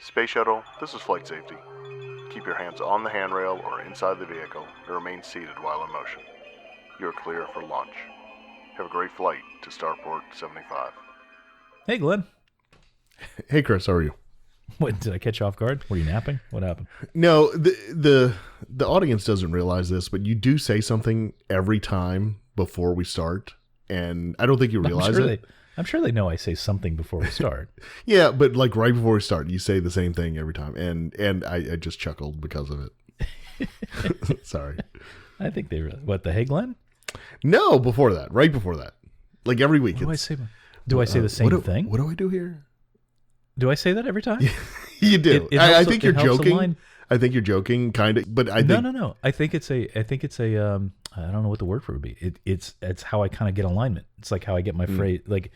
Space Shuttle, this is flight safety. Keep your hands on the handrail or inside the vehicle and remain seated while in motion. You are clear for launch. Have a great flight to Starport 75. Hey, Glenn. Hey, Chris, how are you? What, did I catch you off guard? Were you napping? What happened? No, the audience doesn't realize this, but you do say something every time before we start, and I don't think you realize it. I'm sure they know I say something before we start. Yeah, but like right before we start, you say the same thing every time, and I just chuckled because of it. Sorry. I think they really... What, the Hey, Glenn? No, before that. Right before that. Like every week. What do I say? Do I say the same thing? What do I do here? Do I say that every time? You do. I think you're joking. I think you're joking, kind of. But I think no. I think it's a. I don't know what the word for it would be. It's how I kind of get alignment. It's like how I get my phrase. Like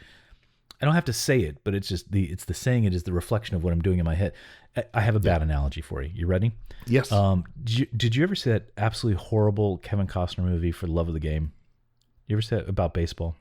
I don't have to say it, but it's just the saying. It is the reflection of what I'm doing in my head. I have a bad analogy for you. You ready? Yes. Did you ever see that absolutely horrible Kevin Costner movie For the Love of the Game? You ever see that about baseball?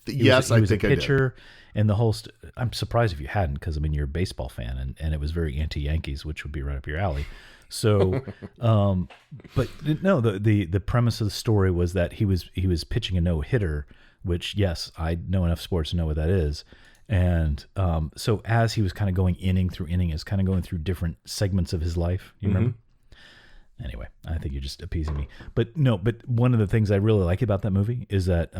Yes, I think I did. He was a pitcher, and the whole. I'm surprised if you hadn't, because I mean you're a baseball fan, and it was very anti-Yankees, which would be right up your alley. So, but no, the premise of the story was that he was pitching a no-hitter, which yes, I know enough sports to know what that is. And so as he was kind of going inning through inning, is kind of going through different segments of his life. You remember? Anyway, I think you're just appeasing me. But one of the things I really like about that movie is that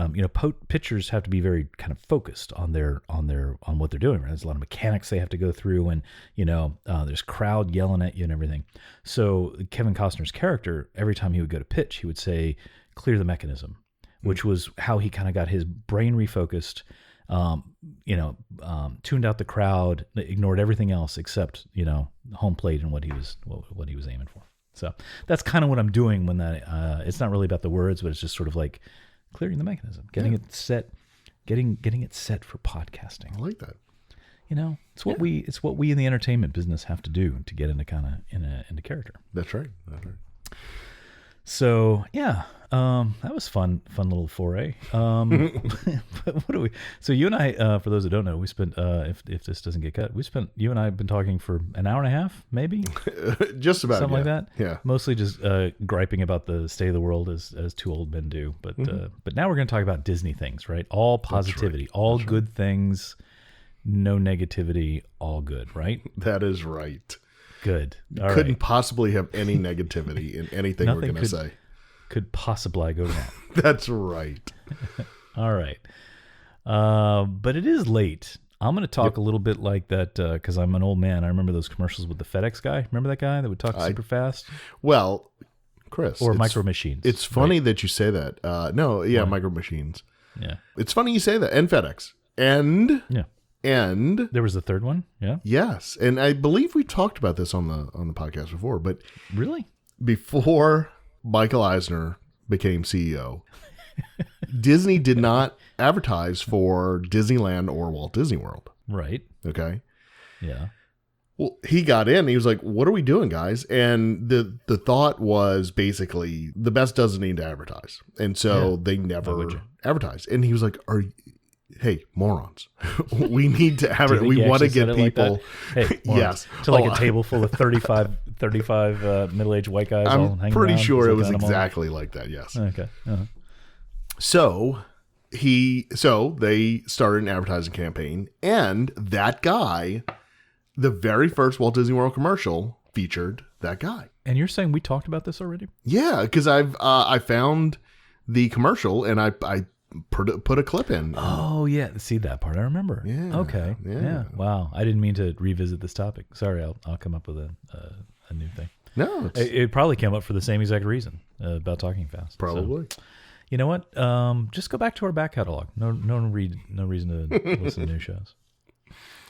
pitchers have to be very kind of focused on what they're doing. Right? There's a lot of mechanics they have to go through, and there's crowd yelling at you and everything. So Kevin Costner's character, every time he would go to pitch, he would say, "Clear the mechanism," which was how he kind of got his brain refocused. Tuned out the crowd, ignored everything else except home plate and what he was aiming for. So that's kind of what I'm doing when that. It's not really about the words, but it's just sort of like clearing the mechanism, getting it set, getting it set for podcasting. I like that. It's what we in the entertainment business have to do to get into into character. That's right. So yeah, that was fun little foray. But what do we? So you and I, for those that don't know, we spent if this doesn't get cut, you and I have been talking for an hour and a half, maybe, just about something like that. Yeah, mostly just griping about the state of the world as two old men do. But now we're going to talk about Disney things, right? All positivity, all good things, no negativity, all good, right? That is right. Good. Couldn't possibly have any negativity in anything we're going to say. Could possibly go wrong. That's right. All right. But it is late. I'm going to talk a little bit like that because I'm an old man. I remember those commercials with the FedEx guy. Remember that guy that would talk super fast? Well, Chris. Or Micro Machines. It's funny that you say that. Micro Machines. Yeah. It's funny you say that. And FedEx. And... Yeah. And there was a third one, yeah. Yes, and I believe we talked about this on the podcast before. But really, before Michael Eisner became CEO, Disney did not advertise for Disneyland or Walt Disney World. Right. Okay. Yeah. Well, he got in. And he was like, "What are we doing, guys?" And the thought was basically the best doesn't need to advertise, and so they never advertised. And he was like, "Hey, morons, we need to have it. We want to get people." Like hey, yes. To like a table full of 35 middle-aged white guys all hanging pretty around. sure it was exactly like that. Yes. Okay. Uh-huh. So they started an advertising campaign, and that guy, the very first Walt Disney World commercial featured that guy. And you're saying we talked about this already? Yeah, because I found the commercial and I put a clip in. Oh yeah, see that part I remember. Yeah. Okay. Yeah. Wow. I didn't mean to revisit this topic. Sorry. I'll come up with a new thing. No, it probably came up for the same exact reason about talking fast. Probably. So, you know what? Just go back to our back catalog. No reason to listen to new shows.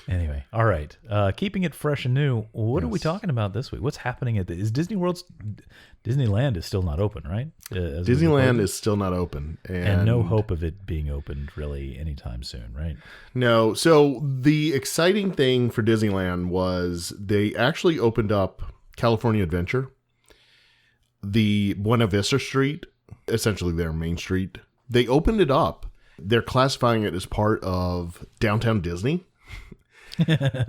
Anyway, all right. Keeping it fresh and new. What are we talking about this week? What's happening at Disneyland is still not open, right? Disneyland is still not open, and no hope of it being opened really anytime soon, right? No. So the exciting thing for Disneyland was they actually opened up California Adventure, the Buena Vista Street, essentially their main street. They opened it up. They're classifying it as part of Downtown Disney.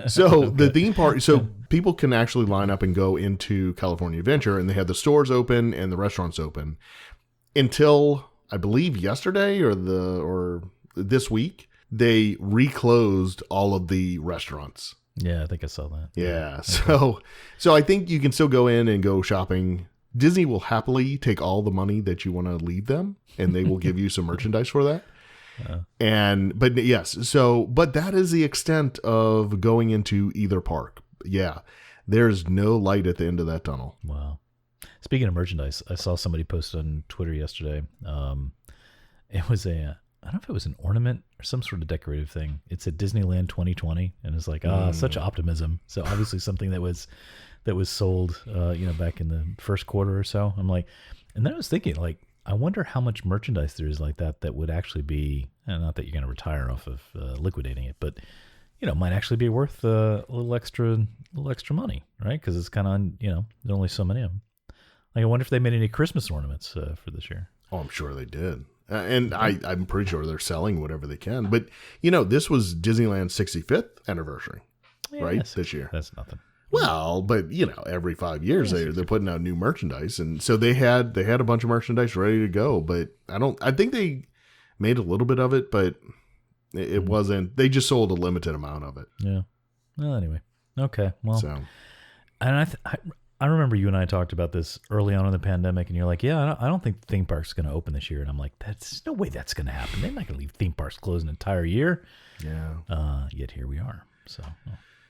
So the theme park, so people can actually line up and go into California Adventure, and they have the stores open and the restaurants open until I believe yesterday or this week. They reclosed all of the restaurants. Yeah, I think I saw that. Yeah. So I think you can still go in and go shopping. Disney will happily take all the money that you want to leave them, and they will give you some merchandise for that. But that is the extent of going into either park. Yeah. There's no light at the end of that tunnel. Wow. Speaking of merchandise, I saw somebody post on Twitter yesterday. It was I don't know if it was an ornament or some sort of decorative thing. It said Disneyland 2020, and it's like, such optimism. So obviously something that was sold, back in the first quarter or so. I'm like, and then I was thinking, like, I wonder how much merchandise there is like that would actually be, not that you're going to retire off of liquidating it, but might actually be worth a little extra money, right? Because it's kind of, there's only so many of them. Like, I wonder if they made any Christmas ornaments for this year. Oh, I'm sure they did. And I'm pretty sure they're selling whatever they can. But, this was Disneyland's 65th anniversary, right? This year. That's nothing. Well, but, every 5 years they're putting out new merchandise. And so they had a bunch of merchandise ready to go. But I think they made a little bit of it, but it wasn't. They just sold a limited amount of it. Yeah. Well, anyway. Okay. Well, so. And I remember you and I talked about this early on in the pandemic, and you're like, yeah, I don't think the theme park's going to open this year. And I'm like, there's no way that's going to happen. They're not going to leave theme parks closed an entire year. Yeah. Yet here we are. So,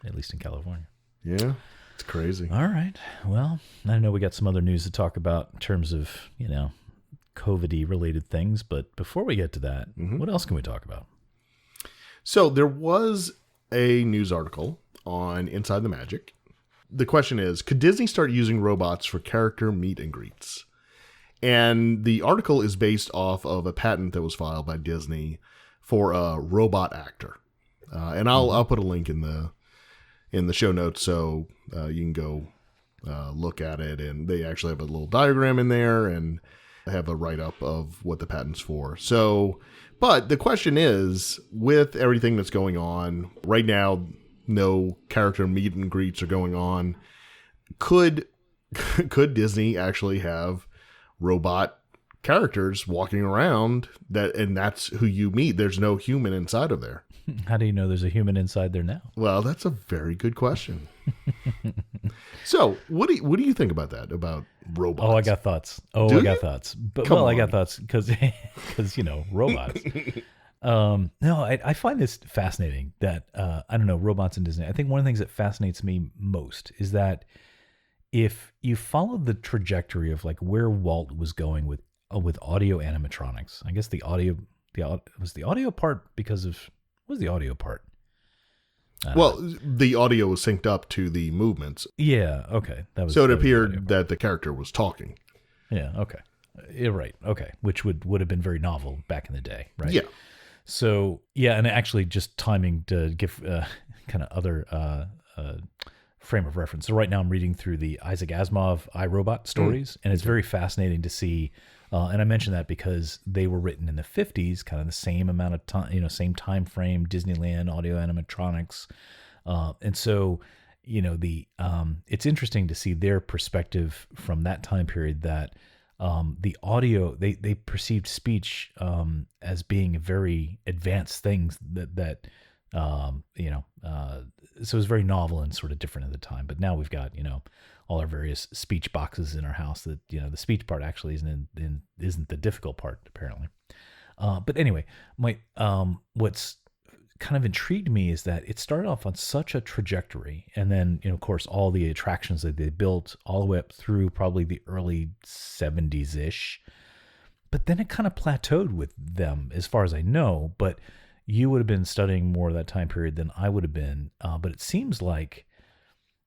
at least in California. Yeah. It's crazy. All right. Well, I know we got some other news to talk about in terms of, COVID-y related things. But before we get to that, what else can we talk about? So there was a news article on Inside the Magic. The question is, could Disney start using robots for character meet and greets? And the article is based off of a patent that was filed by Disney for a robot actor. And I'll put a link in the show notes so you can go look at it. And they actually have a little diagram in there and have a write-up of what the patent's for. So, but the question is, with everything that's going on right now, no character meet and greets are going on. Could Disney actually have robot characters walking around and that's who you meet? There's no human inside of there. How do you know there's a human inside there now? Well, that's a very good question. So, what do you think about that? About robots? Oh, I got thoughts. Thoughts. But I got thoughts because robots. No, I find this fascinating that, I don't know, robots in Disney. I think one of the things that fascinates me most is that if you follow the trajectory of like where Walt was going with audio animatronics, I guess the audio part because of, what was the audio part? Well, the audio was synced up to the movements. Yeah. Okay. So it appeared that the character was talking. Yeah. Okay. You're right. Okay. Which would have been very novel back in the day. Right. Yeah. So, yeah. And actually just timing to give kind of other frame of reference. So right now I'm reading through the Isaac Asimov iRobot stories, and it's very fascinating to see. And I mention that because they were written in the 50s, kind of the same amount of time, same time frame, Disneyland, audio animatronics. And so, it's interesting to see their perspective from that time period that the audio, they perceived speech as being a very advanced things so it was very novel and sort of different at the time. But now we've got, all our various speech boxes in our house that, the speech part actually isn't the difficult part, apparently. But anyway, what's kind of intrigued me is that it started off on such a trajectory. And then, of course, all the attractions that they built all the way up through probably the early 70s-ish. But then it kind of plateaued with them, as far as I know. But you would have been studying more of that time period than I would have been. But it seems like,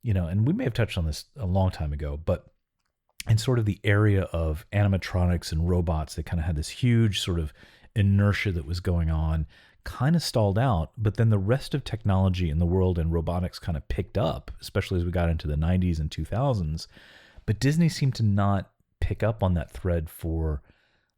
and we may have touched on this a long time ago, but in sort of the area of animatronics and robots, they kind of had this huge sort of inertia that was going on, kind of stalled out, but then the rest of technology in the world and robotics kind of picked up, especially as we got into the 90s and 2000s. But Disney seemed to not pick up on that thread for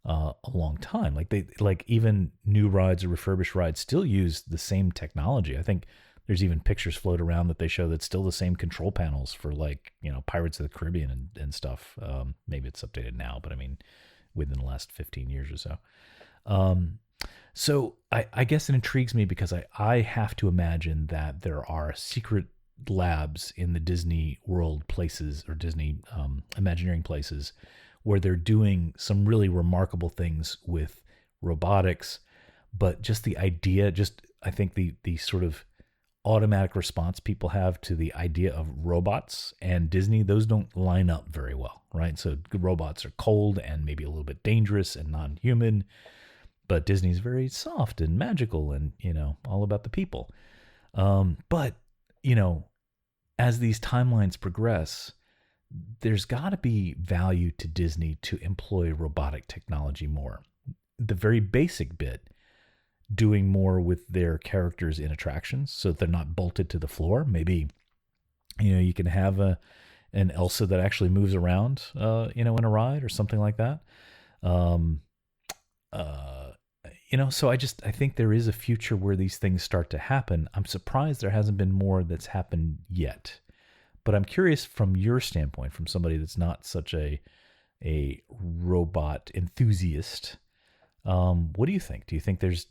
a long time. Like even new rides or refurbished rides still use the same technology. I think there's even pictures float around that they show that's still the same control panels for like, Pirates of the Caribbean and stuff. Maybe it's updated now, but I mean, within the last 15 years or so. So I guess it intrigues me because I have to imagine that there are secret labs in the Disney World places or Disney Imagineering places where they're doing some really remarkable things with robotics, but just the idea, I think the sort of automatic response people have to the idea of robots and Disney, those don't line up very well, right? So robots are cold and maybe a little bit dangerous and non-human, but Disney's very soft and magical and, all about the people. But, as these timelines progress, there's got to be value to Disney to employ robotic technology more. The very basic bit, doing more with their characters in attractions so that they're not bolted to the floor. Maybe, you can have an Elsa that actually moves around, in a ride or something like that. So I think there is a future where these things start to happen. I'm surprised there hasn't been more that's happened yet. But I'm curious from your standpoint, from somebody that's not such a robot enthusiast, what do you think? Do you think there's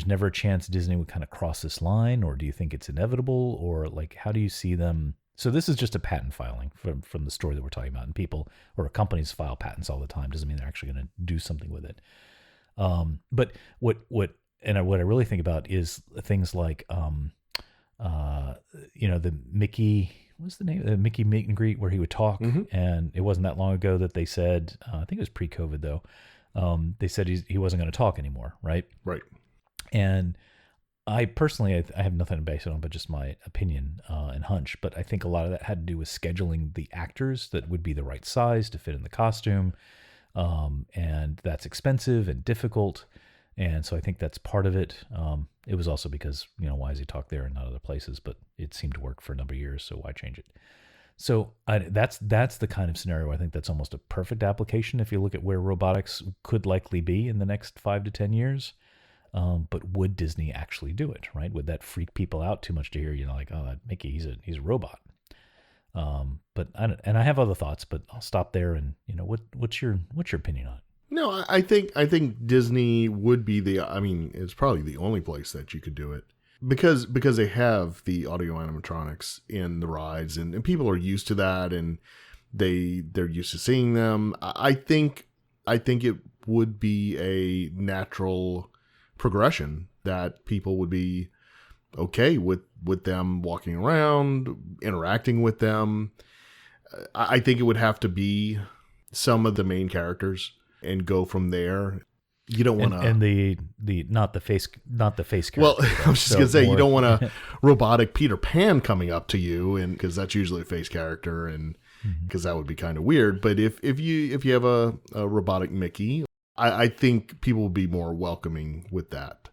never a chance Disney would kind of cross this line, or do you think it's inevitable, or like how do you see them? So this is just a patent filing from the story that we're talking about, and people or companies file patents all the time. Doesn't mean they're actually going to do something with it. But what I really think about is things like the Mickey, what's the name? The Mickey meet and greet where he would talk, and it wasn't that long ago that they said, I think it was pre-COVID though. They said he wasn't going to talk anymore, right? Right. And I personally, I have nothing to base it on, but just my opinion and hunch. But I think a lot of that had to do with scheduling the actors that would be the right size to fit in the costume. And that's expensive and difficult. And so I think that's part of it. It was also because, why does he talk there and not other places? But it seemed to work for a number of years, so why change it? So that's the kind of scenario I think that's almost a perfect application if you look at where robotics could likely be in the next 5 to 10 years. But would Disney actually do it, right? Would that freak people out too much to hear, like, oh, that Mickey, he's a robot. But I have other thoughts, but I'll stop there. And what's your opinion on it? No, I think Disney would be it's probably the only place that you could do it because they have the audio animatronics in the rides and people are used to that and they're used to seeing them. I think it would be a natural progression that people would be okay with them walking around, interacting with them. I think it would have to be some of the main characters and go from there. You don't want to, and the not the face character. Well, I was just gonna say you don't want a robotic Peter Pan coming up to you, and because that's usually a face character, and because that would be kind of weird. But if you have a robotic Mickey, I think people will be more welcoming with that.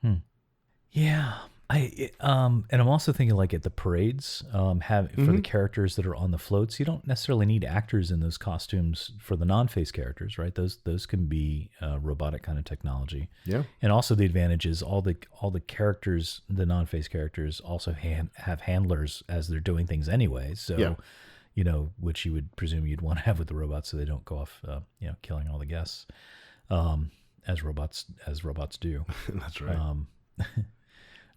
Yeah. And I'm also thinking like at the parades, for the characters that are on the floats, you don't necessarily need actors in those costumes for the non-face characters, right? Those can be robotic kind of technology. Yeah. And also the advantage is all the characters, the non-face characters, also have handlers as they're doing things anyway. So, which you would presume you'd want to have with the robots, so they don't go off, killing all the guests, as robots do. That's right.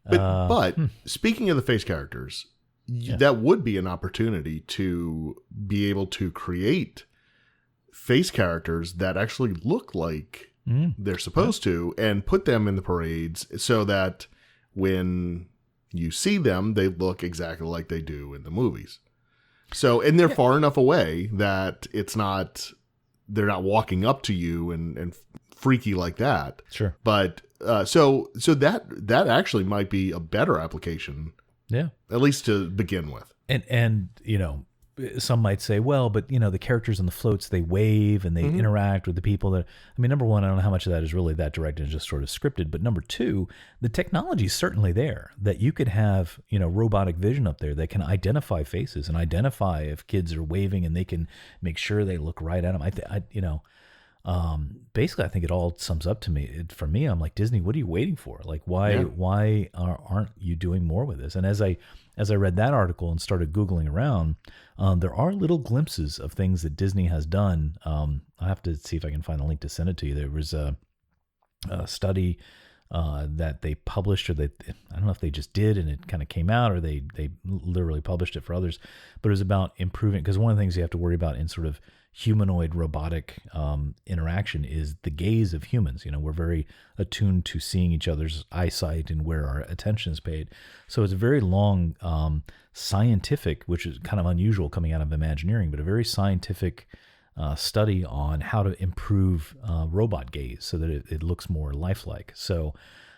But speaking of the face characters, that would be an opportunity to be able to create face characters that actually look like they're supposed to and put them in the parades so that when you see them, they look exactly like they do in the movies. So, and they're far enough away that they're not walking up to you and freaky like that. Sure. But so that actually might be a better application. Yeah. At least to begin with. And some might say, well, but the characters on the floats, they wave and they interact with the people that, number one, I don't know how much of that is really that direct and just sort of scripted, but number two, the technology is certainly there that you could have, robotic vision up there that can identify faces and identify if kids are waving and they can make sure they look right at them. Basically, I think it all sums up to me. For me, I'm like, Disney, what are you waiting for? Like, why aren't you doing more with this? And as I read that article and started Googling around, there are little glimpses of things that Disney has done. I have to see if I can find a link to send it to you. There was a study that they published, or I don't know if they just did and it kind of came out, or they literally published it for others, but it was about improving, because one of the things you have to worry about in sort of humanoid robotic interaction is the gaze of humans. We're very attuned to seeing each other's eyesight and where our attention is paid. So it's a very long scientific, which is kind of unusual coming out of Imagineering, but a very scientific study on how to improve robot gaze so that it looks more lifelike. So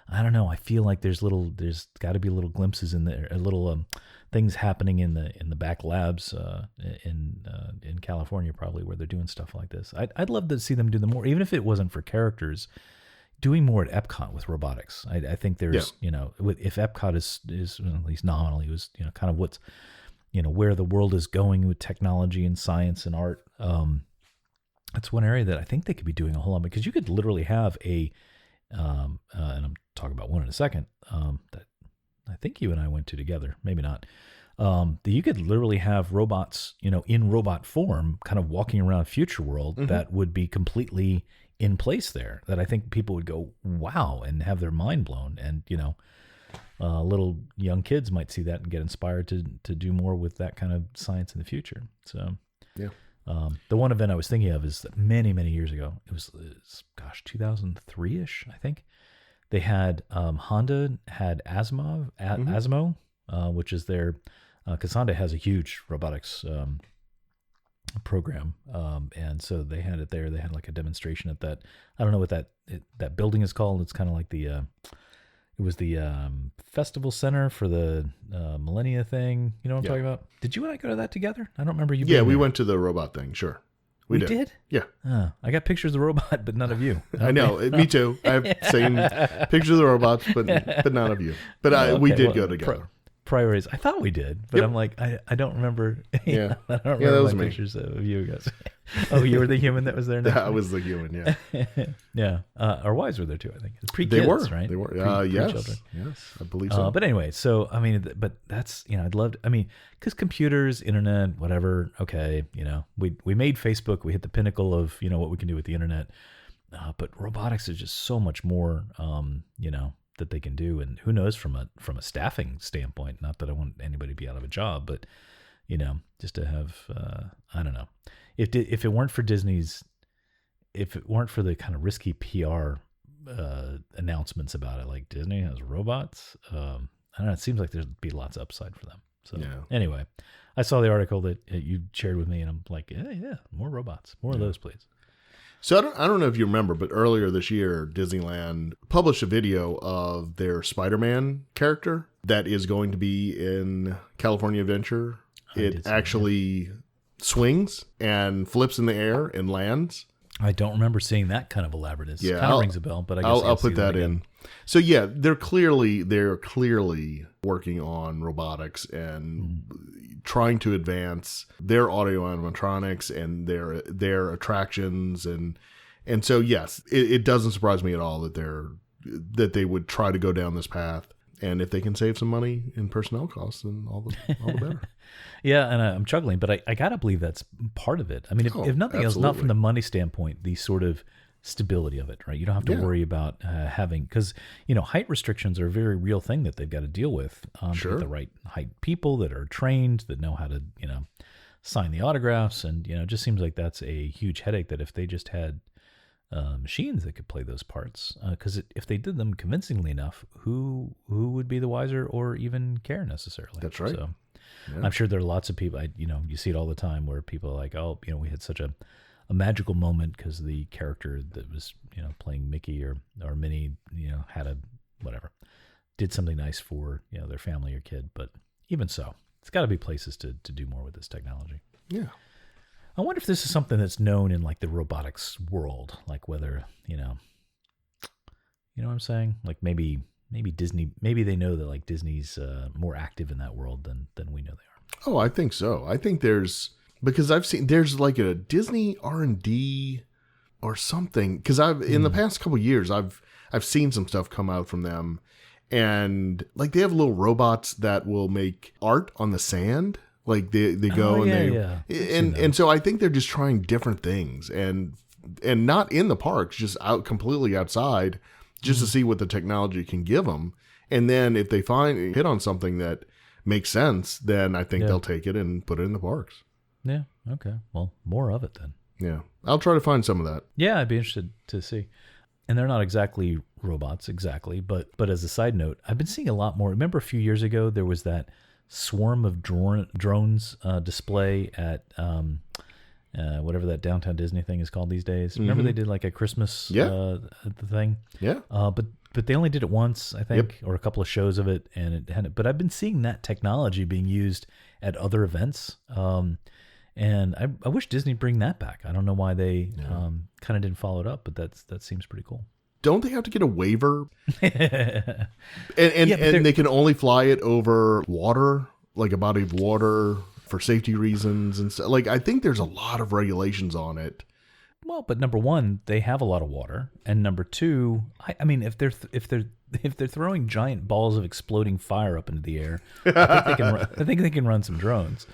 I don't know. I feel like there's got to be little glimpses in there, little things happening in the back labs in California, probably, where they're doing stuff like this. I'd love to see them do the more, even if it wasn't for characters, doing more at Epcot with robotics. I think there's, if Epcot is at least nominally was, kind of what's, where the world is going with technology and science and art. That's one area that I think they could be doing a whole lot, because you could literally have and I'm talking about one in a second, that I think you and I went to together, maybe not. That you could literally have robots, in robot form, kind of walking around Future World, that would be completely in place there, that I think people would go, wow, and have their mind blown. And, little young kids might see that and get inspired to do more with that kind of science in the future. So, yeah. The one event I was thinking of is that many, many years ago, it was 2003-ish, I think. They had, Honda had Asimo, which is their, because Honda has a huge robotics program. And so they had it there. They had like a demonstration at that. I don't know what that building is called. It's kind of like it was the festival center for the Millennia thing. You know what I'm talking about? Did you and I go to that together? I don't remember you being Yeah, we there. went to the robot thing, sure. We did? Yeah. I got pictures of the robot, but none of you. I know. Me too. I've seen pictures of the robots, but none of you. But we did go together. Priorities. I thought we did, but I'm like, I don't remember. Yeah. I don't remember that was my me. pictures of you guys. Oh, you were the human that was there next to I me? was the human, yeah. Yeah. Our wives were there too, I think. They were. Right? They were. Pre-children. Yes, I believe so. But anyway, so, I mean, but that's, I'd love to, because computers, internet, whatever, okay, we made Facebook, we hit the pinnacle of, what we can do with the internet. But robotics is just so much more, that they can do. And who knows from a staffing standpoint, not that I want anybody to be out of a job, but, just to have, I don't know. If it weren't for Disney's, if it weren't for the kind of risky PR announcements about it, like Disney has robots, I don't know, it seems like there'd be lots of upside for them. So anyway, I saw the article that you shared with me, and I'm like, yeah, more robots, more of those, please. So I don't know if you remember, but earlier this year, Disneyland published a video of their Spider-Man character that is going to be in California Adventure. It actually swings and flips in the air and lands. I don't remember seeing that kind of elaborateness. Yeah, kind of rings a bell, but I guess I'll put that in. So yeah, they're clearly working on robotics and trying to advance their audio animatronics and their attractions, and so yes, it doesn't surprise me at all that they would try to go down this path. And if they can save some money in personnel costs, then all the better. Yeah, and I'm chuckling, but I gotta believe that's part of it. I mean, if nothing else, not from the money standpoint, the sort of stability of it, right? You don't have to worry about having, because height restrictions are a very real thing that they've got to deal with. To get the right height people that are trained, that know how to sign the autographs, and it just seems like that's a huge headache. That if they just had machines that could play those parts, because if they did them convincingly enough, who would be the wiser or even care necessarily? That's right. So I'm sure there are lots of people. You see it all the time where people are like, oh, we had such a magical moment because the character that was playing Mickey or Minnie had did something nice for their family or kid. But even so, it's got to be places to do more with this technology. Yeah. I wonder if this is something that's known in like the robotics world, like whether, you know what I'm saying? Like maybe Disney, maybe they know that like Disney's more active in that world than we know they are. Oh, I think so. I think there's like a Disney R&D or something. Because in the past couple years, I've seen some stuff come out from them, and like they have little robots that will make art on the sand. Like they go and so I think they're just trying different things and not in the parks, just out completely outside, just to see what the technology can give them. And then if they hit on something that makes sense, then I think they'll take it and put it in the parks. Yeah. Okay. Well, more of it then. Yeah. I'll try to find some of that. Yeah, I'd be interested to see. And they're not exactly robots, but as a side note, I've been seeing a lot more. Remember a few years ago, there was that swarm of drones display at whatever that downtown Disney thing is called these days. Remember they did like a Christmas thing? Yeah. But they only did it once, I think, or a couple of shows of it, and it hadn't. But I've been seeing that technology being used at other events, and I wish Disney'd bring that back. I don't know why they kind of didn't follow it up, but that seems pretty cool. Don't they have to get a waiver? and they can only fly it over water, like a body of water, for safety reasons and stuff. Like I think there's a lot of regulations on it. Well, but number one, they have a lot of water, and number two, I mean, if they're throwing giant balls of exploding fire up into the air, I think they can run some drones.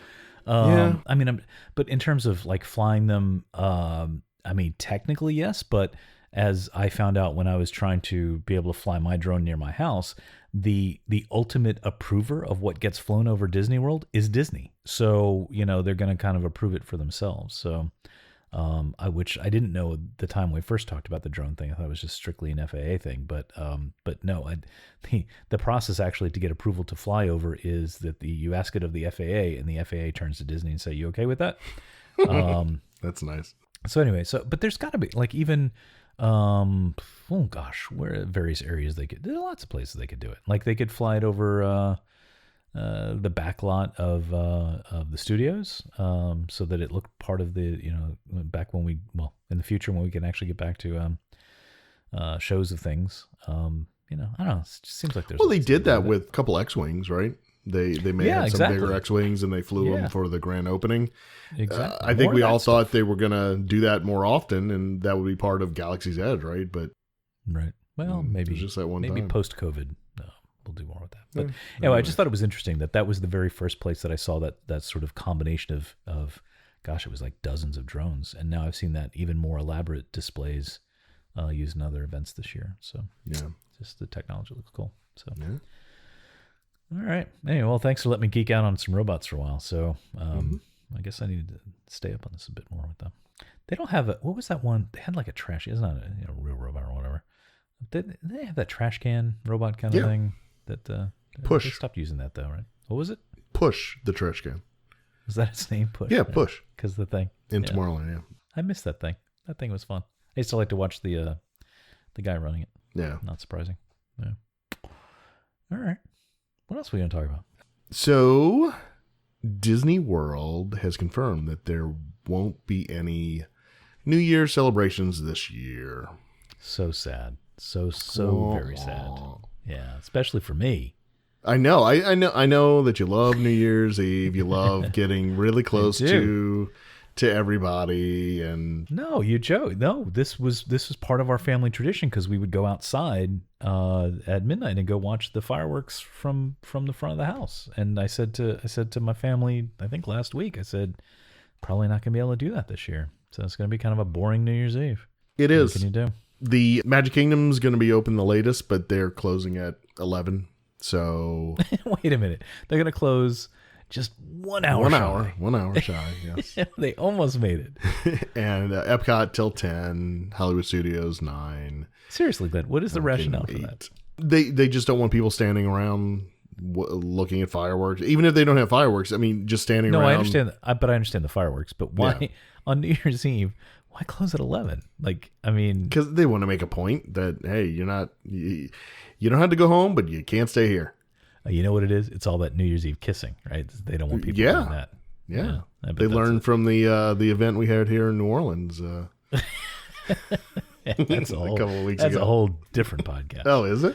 I mean, but in terms of like flying them, I mean, technically yes, but as I found out when I was trying to be able to fly my drone near my house, the ultimate approver of what gets flown over Disney World is Disney. So, they're going to kind of approve it for themselves. So, which I didn't know at the time we first talked about the drone thing. I thought it was just strictly an FAA thing, but no, the process actually to get approval to fly over is that you ask it of the FAA, and the FAA turns to Disney and say, "You okay with that?" That's nice. So anyway, but there's got to be like even, where various areas there's lots of places they could do it. Like they could fly it over the back lot of the studios, so that it looked part of the, back when in the future when we can actually get back to shows of things. I don't know. It just seems like there's. Well, they did that with a couple X-wings, right? They may have some bigger X-wings, and they flew them for the grand opening. Exactly. I think we all thought they were going to do that more often, and that would be part of Galaxy's Edge, right? But well, maybe just that one maybe time. Post-COVID, we'll do more with that. But anyway, I just thought it was interesting that was the very first place that I saw that sort of combination of gosh, it was like dozens of drones, and now I've seen that even more elaborate displays used in other events this year. So just the technology looks cool. So. Yeah. All right. Anyway, well, thanks for letting me geek out on some robots for a while. So I guess I needed to stay up on this a bit more with them. They don't have what was that one? They had like a trash. It's not a real robot or whatever. They have that trash can robot kind of thing. That Push. They stopped using that though, right? What was it? Push the trash can. Was that its name? Push. Yeah, Push. Because the thing in Tomorrowland. Yeah. I missed that thing. That thing was fun. I used to like to watch the guy running it. Yeah. Not surprising. Yeah. All right. What else are we going to talk about? So, Disney World has confirmed that there won't be any New Year celebrations this year. So sad. So very sad. Yeah, especially for me. I know. I know that you love New Year's Eve. You love getting really close to everybody, and no, you joke. No, this was part of our family tradition because we would go outside at midnight and go watch the fireworks from the front of the house. And I said to my family, I think last week, I said, probably not gonna be able to do that this year. So it's gonna be kind of a boring New Year's Eve. It is. What can you do? The Magic Kingdom's gonna be open the latest, but they're closing at 11. So wait a minute, they're gonna close. Just 1 hour shy. 1 hour shy, yes. They almost made it. And Epcot till 10, Hollywood Studios 9. Seriously, Glenn, what is the rationale for that? They just don't want people standing around looking at fireworks. Even if they don't have fireworks, I mean, just standing around. No, I understand. But I understand the fireworks. But why on New Year's Eve? Why close at 11? Like, I mean, because they want to make a point that hey, you don't have to go home, but you can't stay here. You know what it is? It's all that New Year's Eve kissing, right? They don't want people doing that. Yeah. They learned from the event we had here in New Orleans. That's a couple of weeks ago. That's ago. a whole different podcast. Oh, is it?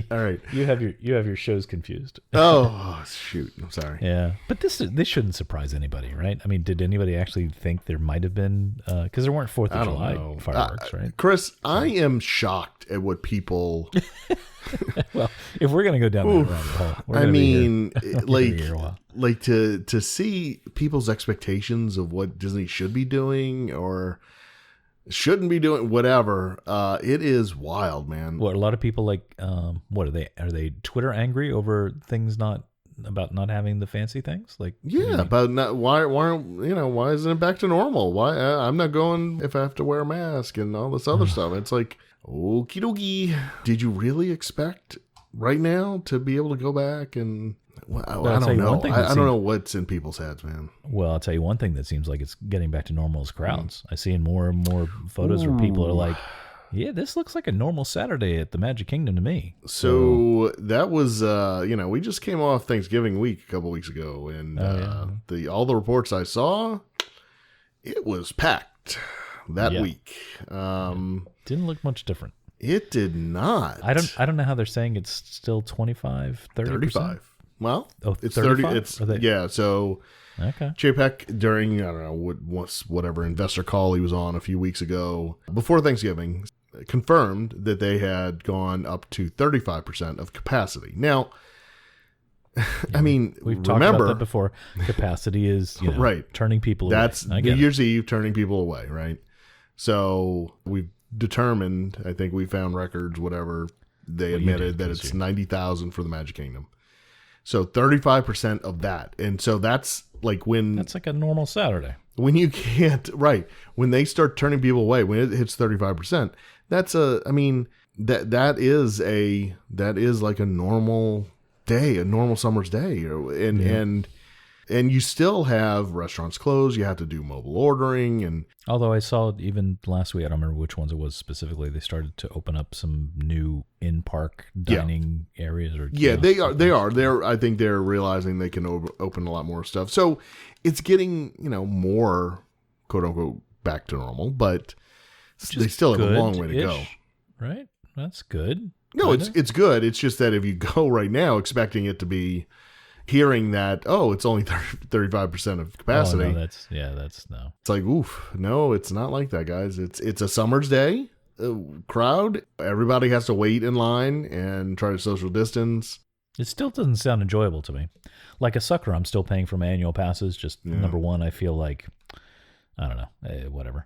All right. You have your shows confused. Oh, shoot. I'm sorry. Yeah, but this shouldn't surprise anybody, right? I mean, did anybody actually think there might have been because there weren't 4th of July fireworks, right? Chris, I am shocked at what people. Well, if we're gonna go down that rabbit hole, we're gonna be here a while. like to see people's expectations of what Disney should be doing or shouldn't be doing, whatever. It is wild, man. What a lot of people like. What are they? Are they Twitter angry over things not having the fancy things? Like about not why isn't it back to normal? Why I'm not going if I have to wear a mask and all this other stuff. It's like, okie dokie. Did you really expect right now to be able to go back and? Well, I don't know. I don't know what's in people's heads, man. Well, I'll tell you one thing that seems like it's getting back to normal is crowds. I see in more and more photos where people are like, yeah, this looks like a normal Saturday at the Magic Kingdom to me. So that was, we just came off Thanksgiving week a couple weeks ago, and all the reports I saw, it was packed that week. Didn't look much different. It did not. I don't know how they're saying it's still 25, 30%. 35. Well, it's 30. It's So okay. JPEG during whatever investor call he was on a few weeks ago before Thanksgiving confirmed that they had gone up to 35% of capacity. Now, I mean, we've talked about that before. Capacity is right, turning people away. That's New Year's Eve, turning people away, right? So we've determined, I think we found records, whatever, they admitted that it's 90,000 for the Magic Kingdom. So 35% of that. And so that's like that's like a normal Saturday. When you can't, right. When they start turning people away, when it hits 35%, that is like a normal day, a normal summer's day. And you still have restaurants closed. You have to do mobile ordering. And although I saw even last week, I don't remember which ones it was specifically, they started to open up some new in-park dining areas. They are. I think they're realizing they can open a lot more stuff. So it's getting, more quote unquote back to normal, but they still have a long way to go. Right? That's good. No, it's good. It's just that if you go right now expecting it to be, hearing that, it's only 35% of capacity. Oh, no, that's no. It's like, oof, no, it's not like that, guys. It's a summer's day crowd. Everybody has to wait in line and try to social distance. It still doesn't sound enjoyable to me. Like a sucker, I'm still paying for my annual passes. Just number one, I feel like, I don't know, whatever.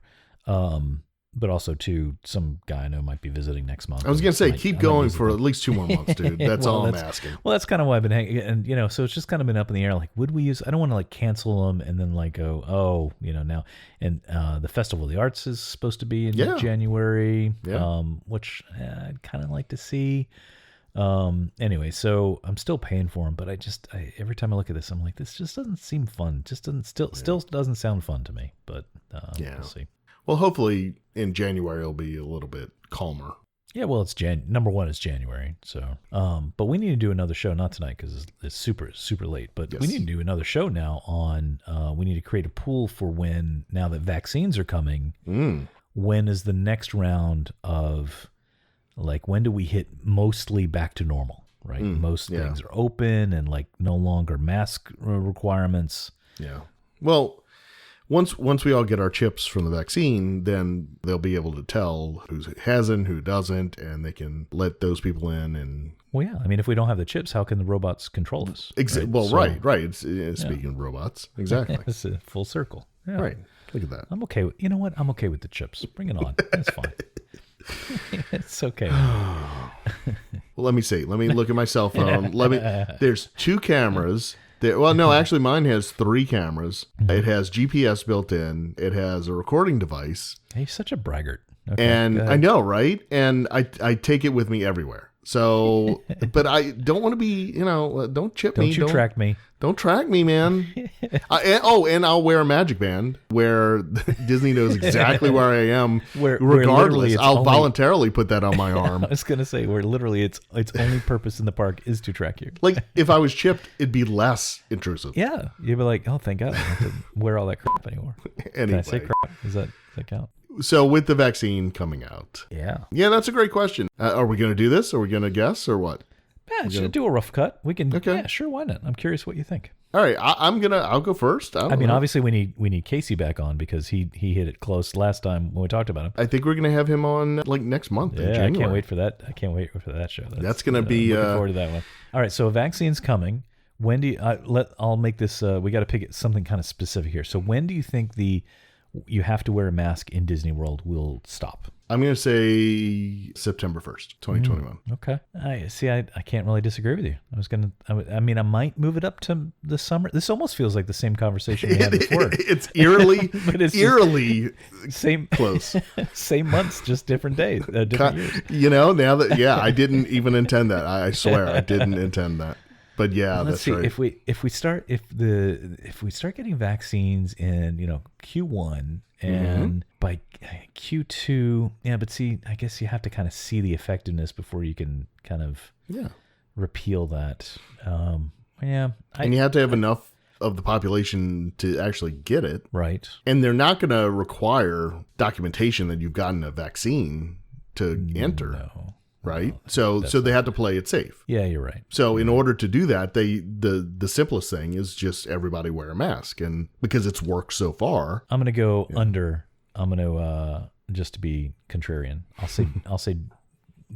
But also, too, some guy I know might be visiting next month. I was going to say, keep going for at least 2 more months, dude. That's all I'm asking. Well, that's kind of why I've been hanging. And, so it's just kind of been up in the air. Like, would we use, I don't want to like cancel them and then like go, now. And the Festival of the Arts is supposed to be in January, which I'd kind of like to see. Anyway, so I'm still paying for them, but I every time I look at this, I'm like, this just doesn't seem fun. Just doesn't, still doesn't sound fun to me, but we'll see. Well, hopefully in January it'll be a little bit calmer. Yeah, well, it's number one is January, so. But we need to do another show, not tonight because it's super super late. But we need to do another show now on. We need to create a pool for now that vaccines are coming. When is the next round of, like, when do we hit mostly back to normal? Right, most things are open and like no longer mask requirements. Yeah. Well. Once we all get our chips from the vaccine, then they'll be able to tell who hasn't, who doesn't, and they can let those people in. And well, yeah, I mean, if we don't have the chips, how can the robots control us? Right? Right. It's, speaking of robots, exactly. It's a full circle. Yeah. Right. Look at that. I'm okay. You know what? I'm okay with the chips. Bring it on. It's fine. It's okay. Well, let me see. Let me look at my cell phone. There's 2 cameras. Well, no, actually mine has 3 cameras. It has GPS built in. It has a recording device. He's such a braggart. Okay, and I know, right? And I take it with me everywhere. So, but I don't want to be, don't chip me. Don't track me. Don't track me, man. And I'll wear a Magic Band where Disney knows exactly where I am, regardless. I'll voluntarily put that on my arm. I was gonna say, where literally its only purpose in the park is to track you. Like if I was chipped, it'd be less intrusive. Yeah, you'd be like, oh, thank God, I don't have to wear all that crap anymore. Anyway. Can I say crap? Does that count? So with the vaccine coming out. Yeah. Yeah, that's a great question. Are we going to do this? Are we going to guess or what? Yeah, should do a rough cut. We can. Okay. Yeah, sure. Why not? I'm curious what you think. All right, I'll go first. I mean, obviously we need Casey back on because he hit it close last time when we talked about him. I think we're gonna have him on like next month. In January. I can't wait for that. I can't wait for that show. That's gonna be. Looking forward to that one. All right, so a vaccine's coming. When do you, I'll make this. We got to pick something kind of specific here. So when do you think you have to wear a mask in Disney World will stop? I'm going to say September 1st, 2021. Okay. I can't really disagree with you. I might move it up to the summer. This almost feels like the same conversation we had before. It's eerily, but it's eerily same close. Same months, just different days, different years. Now that, I didn't even intend that. I swear I didn't intend that. But yeah, let's see. Right. If we start getting vaccines in Q1 and by Q2, but see, I guess you have to kind of see the effectiveness before you can kind of repeal that. And you have to have enough of the population to actually get it, right? And they're not going to require documentation that you've gotten a vaccine to enter. No. Right. So they had to play it safe. Yeah, you're right. So in order to do that, the simplest thing is just everybody wear a mask, and because it's worked so far. I'm gonna go under. I'm gonna just to be contrarian. I'll say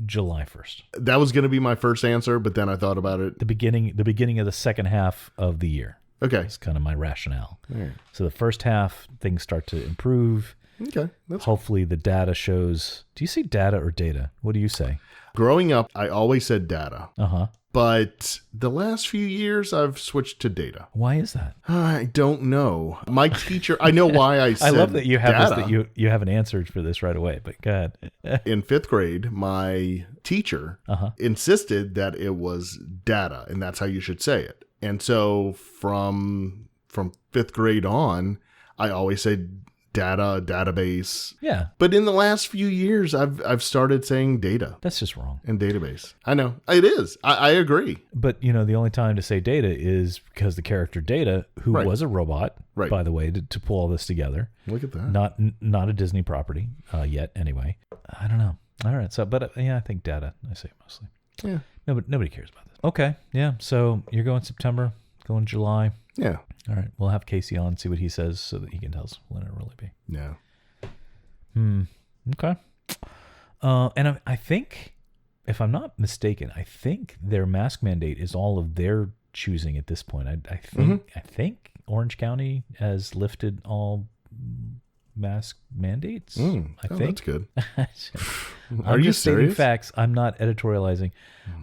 July 1st. That was gonna be my first answer, but then I thought about it. The beginning of the second half of the year. Okay. That's kind of my rationale. Right. So the first half things start to improve. Okay. Hopefully the data shows. Do you say data or data? What do you say? Growing up, I always said data. Uh-huh. But the last few years, I've switched to data. Why is that? I don't know. My teacher, I know why I said I love that you have data. this, that you have an answer for this right away, but go ahead. In 5th grade, my teacher insisted that it was data, and that's how you should say it. And so from 5th grade on, I always said data, database. Yeah. But in the last few years, I've started saying data. That's just wrong. And database. I know. It is. I agree. But, the only time to say data is because the character Data, who was a robot, by the way, to pull all this together. Look at that. Not a Disney property yet, anyway. I don't know. All right. So, but I think data, I say mostly. Yeah. Nobody cares about this. Okay. Yeah. So you're going September, going July. Yeah. All right. We'll have Casey on, see what he says so that he can tell us when it'll really be. Yeah. Okay. And I think, if I'm not mistaken, I think their mask mandate is all of their choosing at this point. I think Orange County has lifted all mask mandates. I think that's good. Are you just stating serious? facts. I'm not editorializing.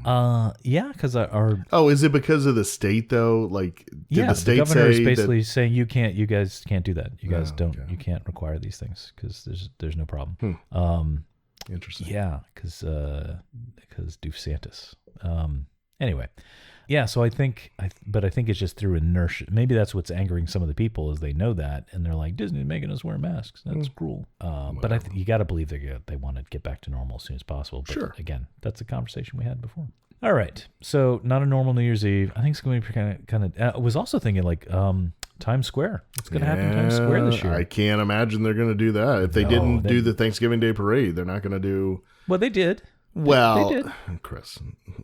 Because our is it because of the state though? Like, did the state governor is say basically that? saying you guys can't do that. You guys don't. Okay. You can't require these things because there's no problem. Interesting. Yeah, because DeSantis. Anyway. Yeah, so I think it's just through inertia. Maybe that's what's angering some of the people is they know that and they're like, Disney's making us wear masks. That's cruel. But you got to believe they want to get back to normal as soon as possible. But sure. Again, that's a conversation we had before. All right, so not a normal New Year's Eve. I think it's going to be kind of. I was also thinking like Times Square. It's going to happen in Times Square this year. I can't imagine they're going to do that. If they didn't do the Thanksgiving Day parade, they're not going to do. Well, they did. Well, they did. Chris.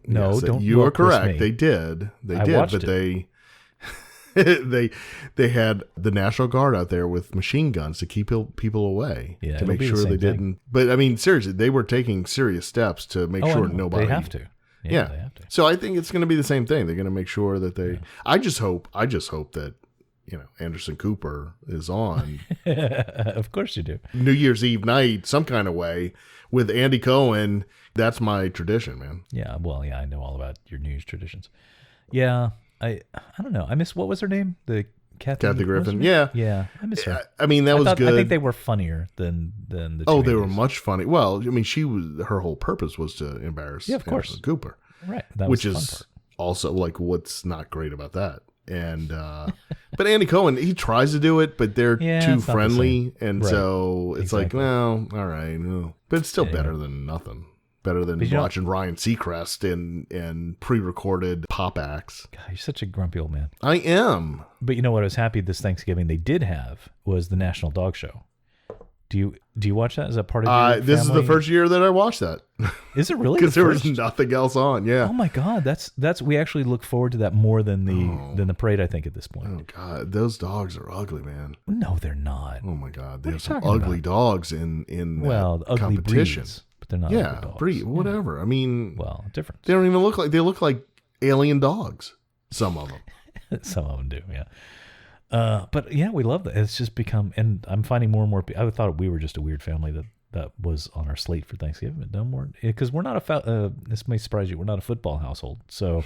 No, yes, don't. You are Chris correct. me. They did. I watched but it. they had the National Guard out there with machine guns to keep people away to make sure they didn't. But I mean, seriously, they were taking serious steps to make sure nobody. They have to. Yeah. They have to. So I think it's going to be the same thing. They're going to make sure that they. Yeah. I just hope that Anderson Cooper is on. Of course you do. New Year's Eve night, some kind of way with Andy Cohen. That's my tradition, man. Yeah, well, I know all about your New Year's traditions. Yeah, I don't know. I miss, what was her name? The Kathy Griffin. Yeah, I miss her. I mean, that was good. I think they were funnier than the. Oh, they were much funny. Well, I mean, her whole purpose was to embarrass. Yeah, of course. Anderson Cooper. Right. That which was the is fun part. Also like what's not great about that. And but Andy Cohen, he tries to do it, but they're too friendly, and so it's exactly. Like, well, all right, no. But it's still better than nothing. Better than watching Ryan Seacrest and pre-recorded pop acts. God, you're such a grumpy old man. I am. But you know what? I was happy this Thanksgiving they did have was the National Dog Show. Do you watch that? Is that part of your This is the family? first year that I watched that Is it really? because The there was first? nothing else on. Yeah. Oh my God, that's we actually look forward to that more than the parade. I think at this point. Oh God, those dogs are ugly, man. No, they're not. Oh my God, they What are have you some talking ugly dogs in Well, that ugly competition. breeds, but they're not. ugly Yeah, dogs. breed, whatever. I mean, Well, different. they don't even look like they look like alien dogs. Some of them. Some of them do, yeah. But yeah, we love that. It's just become, and I'm finding more and more. I thought we were just a weird family that was on our slate for Thanksgiving, but no more because we're not this may surprise you. We're not a football household, so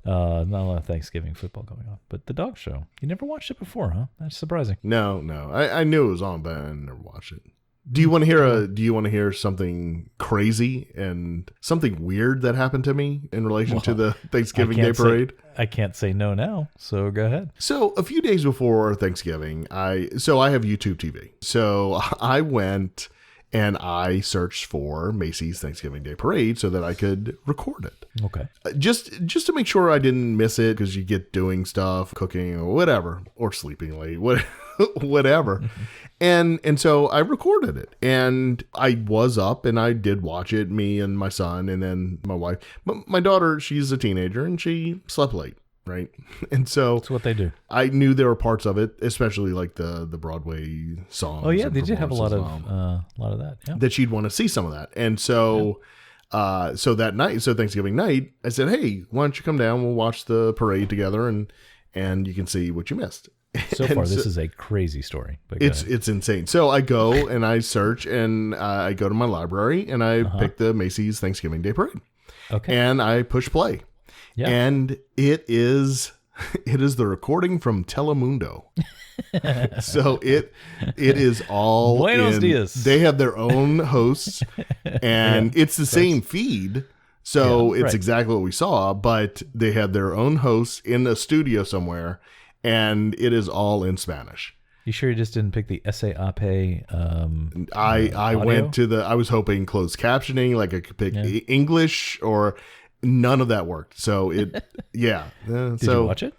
not a lot of Thanksgiving football going on. But the dog show, you never watched it before, huh? That's surprising. No. I knew it was on, but I never watched it. Do you want to hear something crazy and something weird that happened to me in relation to the Thanksgiving Day parade? I can't say no now, so go ahead. So a few days before Thanksgiving, I have YouTube TV. So I went and I searched for Macy's Thanksgiving Day Parade so that I could record it. Okay. Just to make sure I didn't miss it, because you get doing stuff, cooking or whatever, or sleeping late, whatever. And so I recorded it, and I was up and I did watch it, me and my son, and then my wife. But my daughter, she's a teenager and she slept late. Right. And so That's what they do. I knew there were parts of it, especially like the Broadway songs. Oh yeah, and they did have a lot performances of that. Yeah. that she'd want to see some of that. And so, so that night, so Thanksgiving night, I said, "Hey, why don't you come down? We'll watch the parade together, and you can see what you missed." So And far, this is a crazy story. But go ahead. it's insane. So I go and I search, and I go to my library, and I pick the Macy's Thanksgiving Day Parade, Okay. and I push play. Yeah. And it is the recording from Telemundo. So it is all Buenos in, dias. They have their own hosts, and it's the same feed. So Yeah, it's right. exactly what we saw, but they had their own hosts in a studio somewhere, and it is all in Spanish. You sure you just didn't pick the SAAP? I audio? went to I was hoping closed captioning, like I could pick English, or none of that worked. So it, yeah. Did so, you watch it?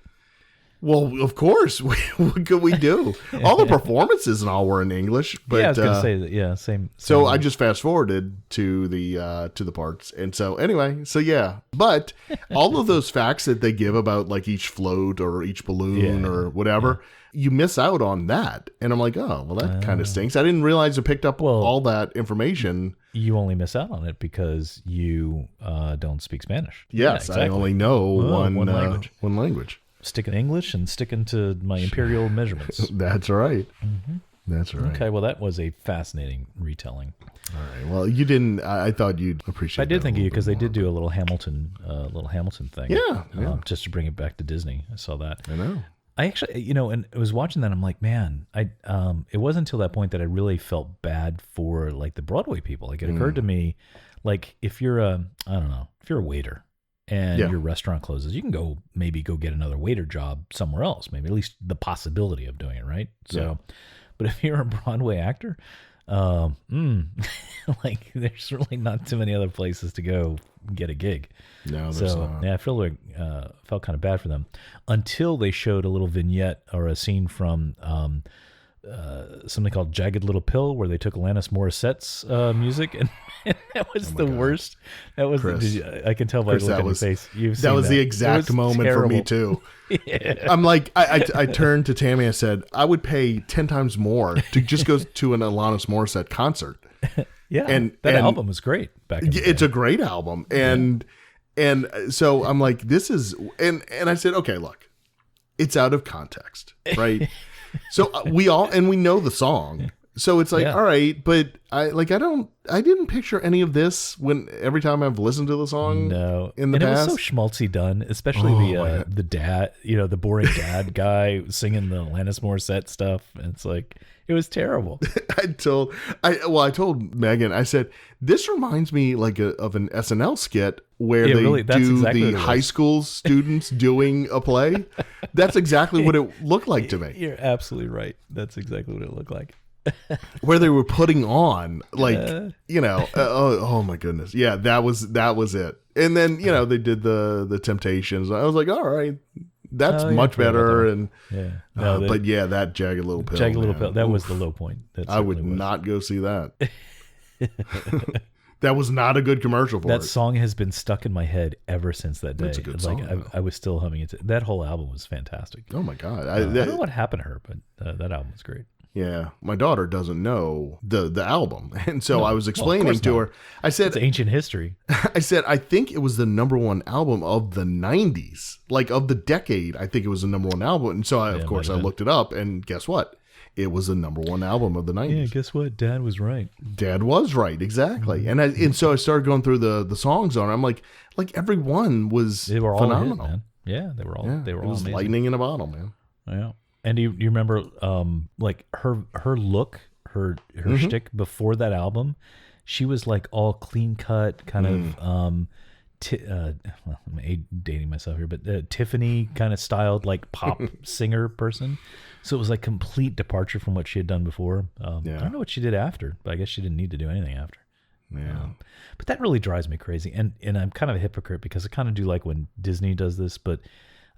Well, of course. What could we do? All the performances and all were in English, but Yeah, I was gonna say that. Yeah, same. so I just fast forwarded to the parts, and so anyway, so yeah. But all of those facts that they give about like each float or each balloon or whatever, you miss out on that. And I'm like, oh, well, that kind of stinks. I didn't realize I picked up all that information. You only miss out on it because you don't speak Spanish. Yes, Yeah, exactly. I only know one language. One language. Sticking English and sticking to my imperial measurements. That's right. That's right. Okay, well, that was a fascinating retelling. All right. Well, you didn't. I thought you'd appreciate. I did that think a of you little because they bit did more. do a little Hamilton thing. Yeah. Just to bring it back to Disney. I saw that. I know. I actually, and I was watching that. I'm like, man, it wasn't until that point that I really felt bad for like the Broadway people. Like it occurred to me, like if you're if you're a waiter and your restaurant closes, you can maybe go get another waiter job somewhere else. Maybe at least the possibility of doing it, right? So, but if you're a Broadway actor, like there's really not too many other places to go get a gig. No, there's So not. yeah, I felt kind of bad for them until they showed a little vignette or a scene from something called Jagged Little Pill, where they took Alanis Morissette's music, and that was the worst. That was Chris. I can tell by Chris, the look that on was- your face. You've That seen was the It exact was moment for me terrible. too. I'm like, I turned to Tammy. I said, I would pay 10 times more to just go to an Alanis Morissette concert. Yeah, And- that and- album was great back in the It's day. a great album, and so I'm like, this is, and I said, okay, look, it's out of context, right? So we know the song, so it's like, Yeah. all right, but I didn't picture any of this every time I've listened to the song. No, in the and past. it was so schmaltzy done, especially the dad, the boring dad guy singing the Alanis Morissette stuff. And it's like it was terrible. I told Megan, I said, this reminds me like of an SNL skit where Yeah, they really, that's do exactly the what it high was. school students doing a play. That's exactly what it looked like to me. You're absolutely right. That's exactly what it looked like. Where they were putting on oh my goodness. Yeah, that was it. And then, they did the Temptations. I was like, all right, That's Oh, yeah, much I forgot about better. that And Yeah. No, but yeah, that Jagged Little Pill. Jagged Little man. Pill. That was Oof. the low point. That I would certainly was. not go see that. That was not a good commercial for That it. song has been stuck in my head ever since that day. That's a good like song, though. I was still humming it. That whole album was fantastic. Oh my god! I don't know what happened to her, but that album was great. Yeah, my daughter doesn't know the album, and so No. I was Well, of explaining course to not. her. I said, It's ancient history. I think it was the #1 album of the '90s, like of the decade. I think it was the #1 album, and so of course might I have been. looked it up, and guess what? It was the #1 album of the '90s. Yeah, guess what? Dad was right. Dad was right, exactly. And so I started going through the songs on it. I'm like every one was They were all phenomenal. a hit, man. Yeah, they were all. Yeah, They were it all was amazing. lightning in a bottle, man. Yeah. And do you remember like her look, her shtick before that album? She was like all clean cut, kind of well, I'm dating myself here, but Tiffany kind of styled like pop singer person. So it was like complete departure from what she had done before. I don't know what she did after, but I guess she didn't need to do anything after. Yeah. But that really drives me crazy. And I'm kind of a hypocrite because I kind of do like when Disney does this, but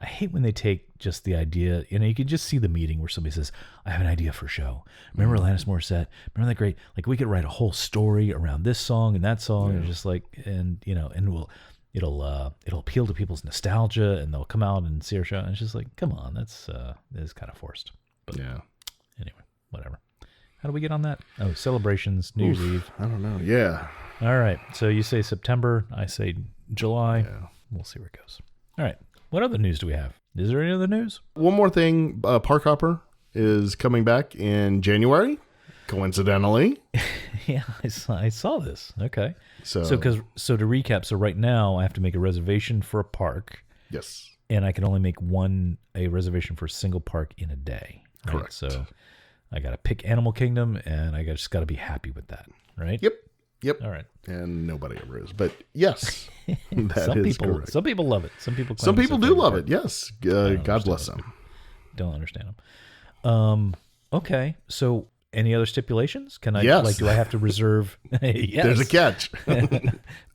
I hate when they take just the idea, you can just see the meeting where somebody says, I have an idea for a show. Remember Alanis Morissette? Remember that great, like we could write a whole story around this song and that song and just like, and it'll appeal to people's nostalgia and they'll come out and see our show. And it's just like, come on, that is kind of forced. But Yeah. anyway, whatever. How do we get on that? Oh, celebrations, New Year's Eve. I don't know. Yeah. All right. So you say September. I say July. Yeah. We'll see where it goes. All right. What other news do we have? Is there any other news? One more thing. Park Hopper is coming back in January, coincidentally. Yeah, I saw this. Okay. So So to recap, so right now I have to make a reservation for a park, yes. and I can only make a reservation for a single park in a day. Right? Correct. So I got to pick Animal Kingdom, and I just got to be happy with that. Right. Yep. All right. And nobody ever is. But yes, that is correct. Some people love it. Some people. Some claim it's people their do favorite love park. it. Yes. God bless them. Don't understand them. Okay. So any other stipulations? Can I Yes. do I have to reserve? Yes. There's a catch.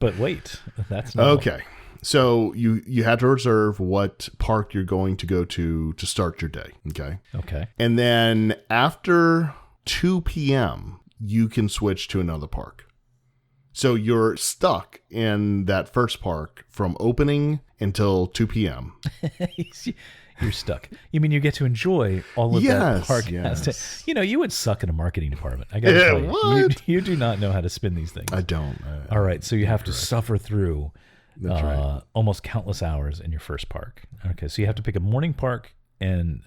But wait, that's not Okay. So you had to reserve what park you're going to go to start your day. Okay. okay. And then after 2 p.m., you can switch to another park. So you're stuck in that first park from opening until 2 p.m. You're stuck. You mean you get to enjoy all of that Yes, park? yes. You would suck in a marketing department. I got to Yeah, tell you, what? you do not know how to spin these things. I don't. All right, so you have to suffer through That's right. almost countless hours in your first park. Okay, so you have to pick a morning park and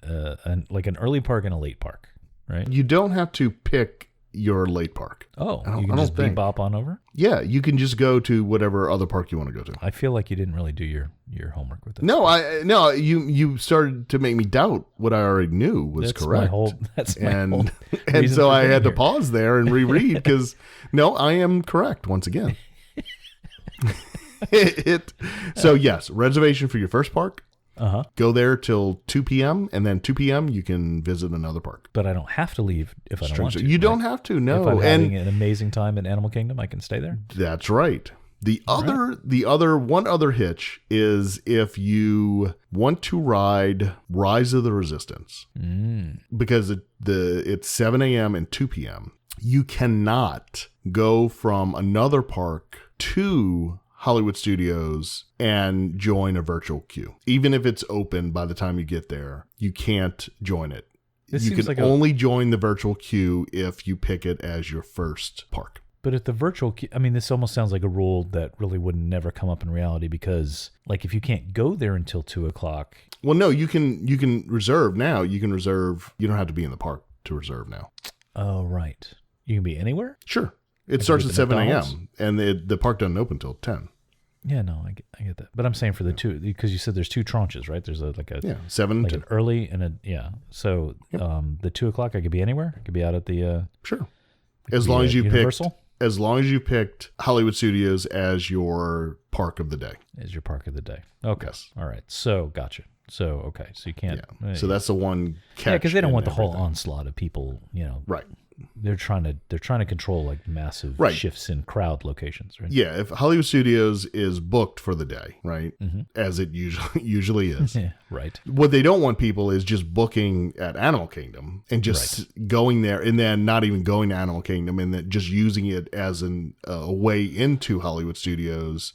like an early park and a late park, right? You don't have to pick your late park. Oh, I don't- you I can don't just think. bebop on over. Yeah, you can just go to whatever other park you want to go to. I feel like you didn't really do your homework with this. No, you started to make me doubt what I already knew was That's correct. That's my whole and reason so for I being had to here. pause there and reread because no, I am correct once again. So yes, reservation for your first park. Uh-huh. Go there till 2 p.m. and then 2 p.m. you can visit another park. But I don't have to leave if I don't want to. You right? don't have to. No, If I'm and having an amazing time in Animal Kingdom, I can stay there. that's right. The one other hitch is if you want to ride Rise of the Resistance, because it's 7 a.m. and 2 p.m. You cannot go from another park to Hollywood Studios and join a virtual queue. Even if it's open by the time you get there, you can't join it. This You seems can like only join the virtual queue if you pick it as your first park. But at the virtual, this almost sounds like a rule that really would never come up in reality because, like, if you can't go there until 2:00, Well, no, you can reserve now. You can reserve. You don't have to be in the park to reserve now. oh right, you can be anywhere. Sure. It Like starts at at the 7 McDonald's? a.m. and the park doesn't open until 10. Yeah, no, I get that. But I'm saying for the two, because you said there's two tranches, right? There's Yeah, 7 like to an early and a So the 2:00, I could be anywhere. I could be out at the sure. I could As be long at as you Universal picked Hollywood Studios as your park of the day. is your park of the day. Okay, Yes. all right. So gotcha. So okay, so you can't. Yeah. So that's the one catch. because they don't in want the whole everything. onslaught of people. Right. they're trying to control like massive Right. shifts in crowd locations, right? Yeah, if Hollywood Studios is booked for the day, right, as it usually is, Yeah, right. what they don't want people is just booking at Animal Kingdom and just going there and then not even going to Animal Kingdom and then just using it as a way into Hollywood Studios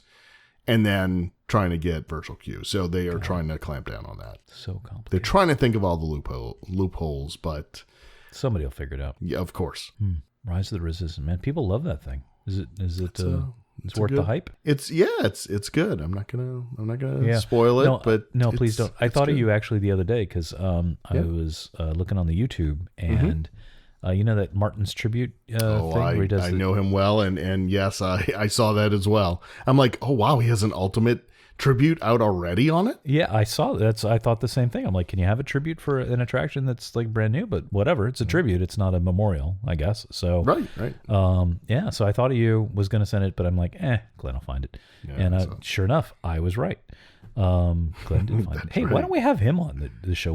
and then trying to get virtual queue. So they are trying to clamp down on that. So complicated. They're trying to think of all the loopholes, but Somebody will figure it out. yeah, of course. Rise of the Resistance, man. People love that thing. Is it? It's worth the good- hype. It's good. I'm not gonna Yeah. spoil it, No, but no, please it's- don't. I it's thought of good. you actually the other day because I was looking on the YouTube and you know that Martin's tribute thing where he does I know him well, and yes, I saw that as well. I'm like, oh wow, he has an ultimate tribute out already on it. Yeah, I saw that. I thought the same thing. I'm like, can you have a tribute for an attraction that's like brand new? But whatever, it's a tribute. It's not a memorial, I guess. So Right. yeah. So I thought of you, was going to send it, but I'm like, Glenn will find it. Yeah, and so- sure enough, I was right. Glenn did find it. Hey, why right. don't we have him on the show?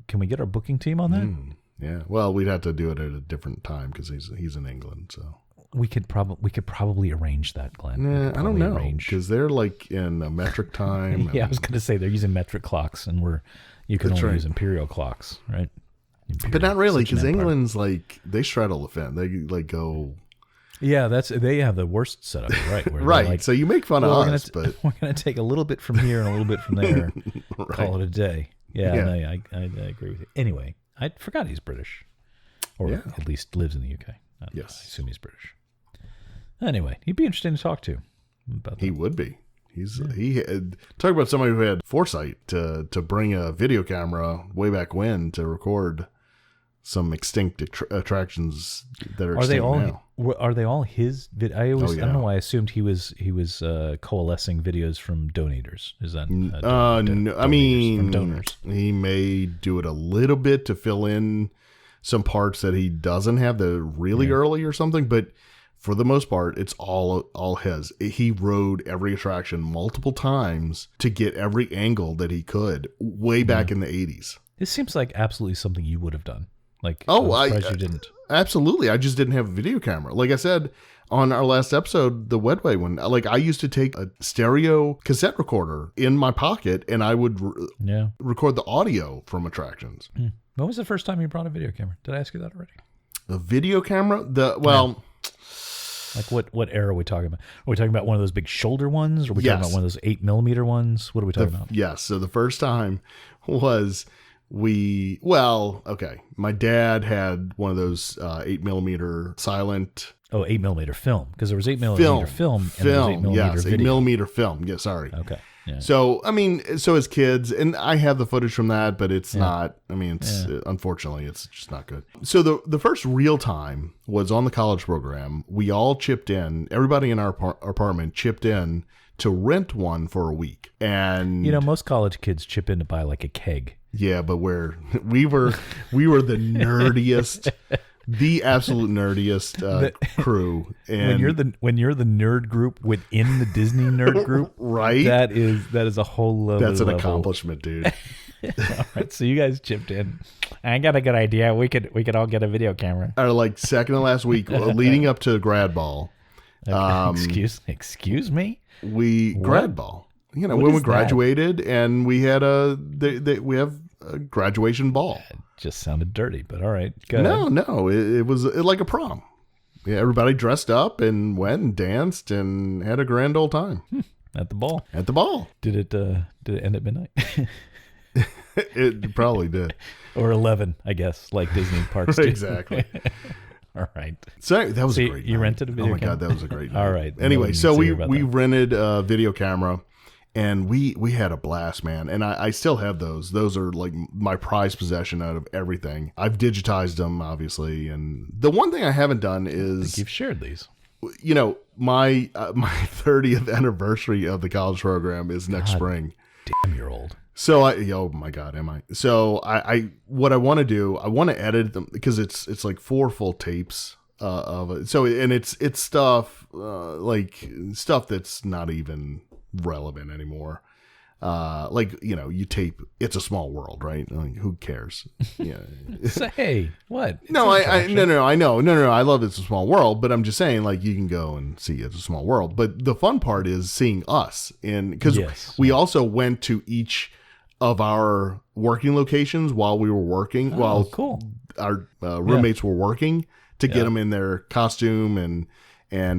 Can we get our booking team on that? Yeah. Well, we'd have to do it at a different time because he's in England. So We could probably arrange that, Glenn. We yeah, could I don't probably know arrange- because they're like in a metric time. Yeah, I and- was going to say they're using metric clocks, and you can That's only right. use imperial clocks, right? but not really Such an because empire. England's like they straddle the fence. They like go Yeah, they have the worst setup, right? Where they're right. like, So you make fun well, of we're us, but we're gonna take a little bit from here and a little bit from there, call it a day. Yeah, Yeah. no, I agree with you. Anyway, I forgot he's British, or Yeah. at least lives in the UK. Yes. I assume he's British. Anyway, he'd be interesting to talk to about that. he would be. Talk about somebody who had foresight to bring a video camera way back when to record some extinct attractions that are Are they extinct all? now. Are they all his? I Oh, don't yeah. know why I assumed he was coalescing videos from donators. Is that? No, I donators mean, from donors. he may do it a little bit to fill in some parts that he doesn't have the really early or something, but for the most part, it's all his. He rode every attraction multiple times to get every angle that he could way back in the 80s. This seems like absolutely something you would have done. Like, Oh, I'm surprised you didn't. Absolutely. I just didn't have a video camera. Like I said on our last episode, the Wedway one, like I used to take a stereo cassette recorder in my pocket and I would Yeah. record the audio from attractions. When was the first time you brought a video camera? Did I ask you that already? A video camera? Like what era are we talking about? Are we talking about one of those big shoulder ones? Or are we talking Yes. about one of those 8mm ones? What are we talking about? Yes. So the first time was my dad had one of those 8mm silent Oh, 8mm film. Because there was 8mm film and there was 8mm yes, video. 8mm film. Yeah, sorry. Okay. Yeah. So, I mean, so as kids, and I have the footage from that, but it's not, I mean, it's unfortunately, it's just not good. So the first real time was on the college program. We all chipped in, everybody in our apartment chipped in to rent one for a week. And, You know, most college kids chip in to buy like a keg. yeah, but we were the nerdiest, the absolute nerdiest crew. And When you're the nerd group within the Disney nerd group, right? that is a whole level. That's an accomplishment, dude. All right, so you guys chipped in. I got a good idea. We could all get a video camera. Our like second to last week, leading up to grad ball. Excuse me. Grad ball. You know, What when we is that? graduated and we had we have a graduation ball. Just sounded dirty, but all right. Go ahead. No, it was like a prom. Yeah, everybody dressed up and went and danced and had a grand old time At the ball. at the ball. Did it end at midnight? It probably did. Or 11, I guess, like Disney parks do. Exactly. All right. So that was So a great you night. rented a video Oh my camera? God, that was a great night. All right. Anyway, Let's so hear about we that. rented a video camera and we had a blast, man. And I still have those. Those are like my prized possession out of everything. I've digitized them, obviously. And the one thing I haven't done is, You've shared these. you know, my 30th anniversary of the college program is next spring. Damn, you're old. So oh my God, am I? So what I want to do, I want to edit them because it's like 4 full tapes of it. So, and it's stuff like stuff that's not even relevant anymore. like, you know, you tape It's a Small World, right? Like, who cares? Yeah. Say what? It's No, an I attraction. no, I know. No, I love It's a Small World, but I'm just saying, like, you can go and see It's a Small World. But the fun part is seeing us, because Yes. we also went to each of our working locations while we were working, while cool. our roommates were working, to get Yeah. them in their costume and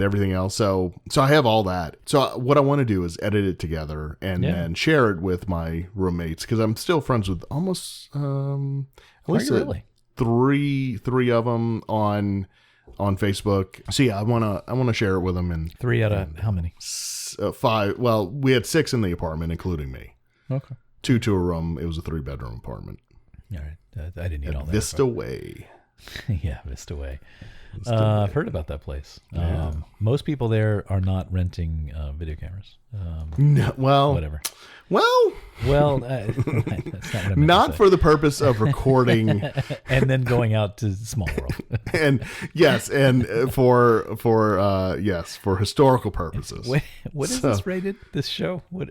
everything else. So I have all that. So what I want to do is edit it together and Yeah. then share it with my roommates, because I'm still friends with almost at Are least you really? three of them on Facebook. So yeah, I want to share it with them. And 3 out of how many? 5. Well, we had 6 in the apartment, including me. Okay. 2 to a room. It was a 3-bedroom apartment. All right. I didn't need all that. Vista Way. Yeah, Vista Way. I've heard about that place. Most people there are not renting video cameras. No, well, Whatever. well, Well, that's not what I meant to not say. for the purpose of recording. And then going out to Small World. And yes, and for historical purposes. Wait, what is this rated? This show? What?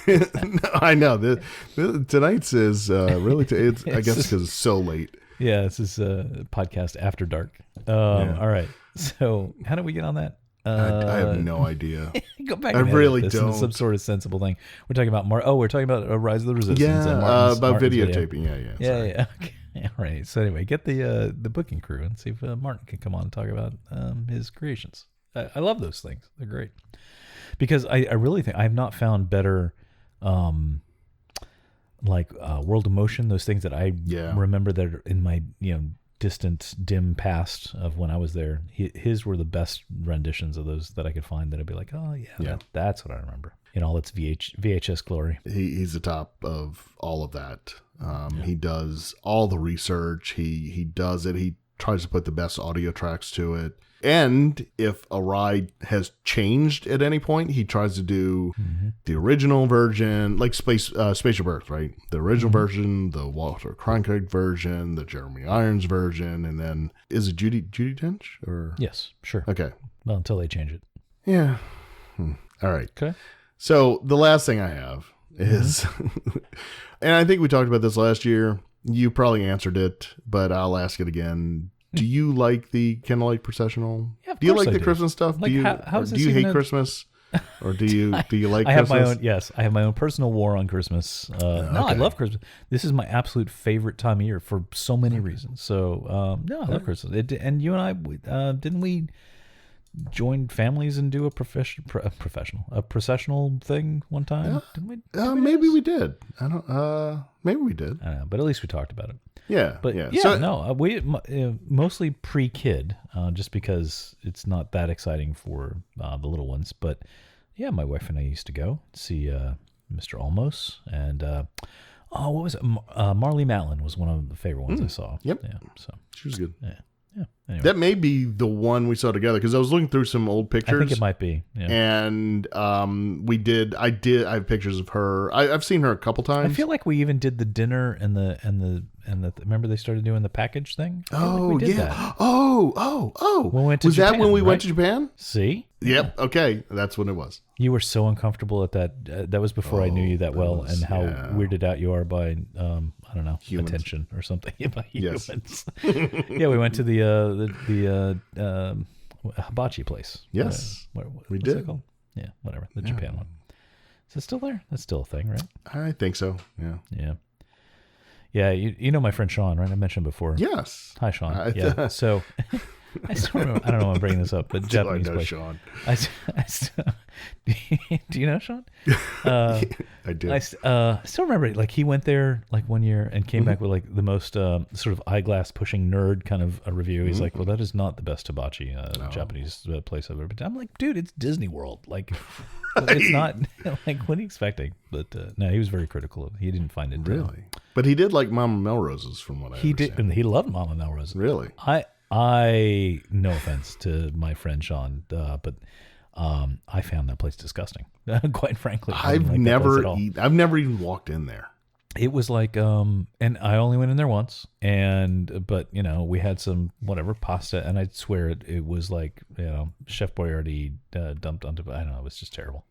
No, I know tonight's is really. It's I guess because it's so late. Yeah, this is a podcast after dark. All right. So how do we get on that? I have no idea. Go back. I and edit really this into some don't. sort of sensible thing. We're talking about we're talking about Rise of the Resistance. Yeah, and Martin's about video. videotaping. Yeah. Sorry. Yeah. Okay. All right. So anyway, get the booking crew and see if Martin can come on and talk about his creations. I love those things. They're great because I really think I have not found better, like World of Motion. Those things that I remember that are in my distant dim past of when I was there. His were the best renditions of those that I could find. That I'd be like, oh yeah. That's what I remember in all its VHS glory. He's the top of all of that. He does all the research. He does it. He tries to put the best audio tracks to it. And if a ride has changed at any point, he tries to do the original version, like Spaceship Earth, right? The original version, the Walter Cronkite version, the Jeremy Irons version, and then is it Judi Dench or? Yes, sure. Okay. Well, until they change it. Yeah. All right. Okay. So the last thing I have is, and I think we talked about this last year. You probably answered it, but I'll ask it again. Do you like the Candlelight Processional? Yeah, of do you course like I the do. Christmas stuff? Like, do you how is do this you even hate a- Christmas, or do you like I have Christmas? my own. Yes, I have my own personal war on Christmas. No, I okay. love Christmas. This is my absolute favorite time of year for so many reasons. So no, I love Christmas. And you and I didn't we join families and do a processional thing one time? Didn't we? Maybe we did. I don't. Maybe we did. I don't know, but at least we talked about it. Yeah. But yeah. yeah, no, we mostly pre-kid, just because it's not that exciting for the little ones. But yeah, my wife and I used to go see Mr. Olmos, and what was it? Marley Matlin was one of the favorite ones I saw. Yep. Yeah. So She was good. yeah. Anyway, That may be the one we saw together, because I was looking through some old I pictures. think it might be. Yeah. And I have pictures of her. I've seen her a couple I times. feel like we even did the dinner and the remember they started doing the package thing. I feel like Oh we did yeah. that. Oh. We went to was that Japan, when we right? went to Japan? See. Yep. Okay, that's when it was. You were so uncomfortable at that. That was before I knew you that well, was- and how yeah. weirded out you are by, I don't know, Humans. attention or something. By Yes. humans. Yeah, we went to the hibachi place. Yes, what's we that did. called? Yeah, whatever. The Japan one. Is it still there? That's still a thing, right? I think so. Yeah. Yeah. Yeah, you know my friend Sean, right? I mentioned before. Yes. Hi, Sean. I- Yeah. So I still remember. I don't know why I'm bringing this up, but I Japanese know place. Sean. I still, do you know Sean? I did. I still remember, like, he went there like one year and came back with like the most sort of eyeglass pushing nerd kind of a review. He's like, well, that is not the best hibachi Japanese place I've ever been to. I'm like, dude, it's Disney World. Like, it's not like, what are you expecting? But no, he was very critical of it. He didn't find it. Really? But he did like Mama Melrose's, from what I He did, understand. and he loved Mama Melrose. Really? I no offense to my friend Sean, but I found that place disgusting. Quite frankly, I didn't like that place at all. I've never even walked in there. It was like, and I only went in there once, but we had some whatever pasta, and I'd swear it was like, Chef Boyardee dumped onto. I don't know, it was just terrible.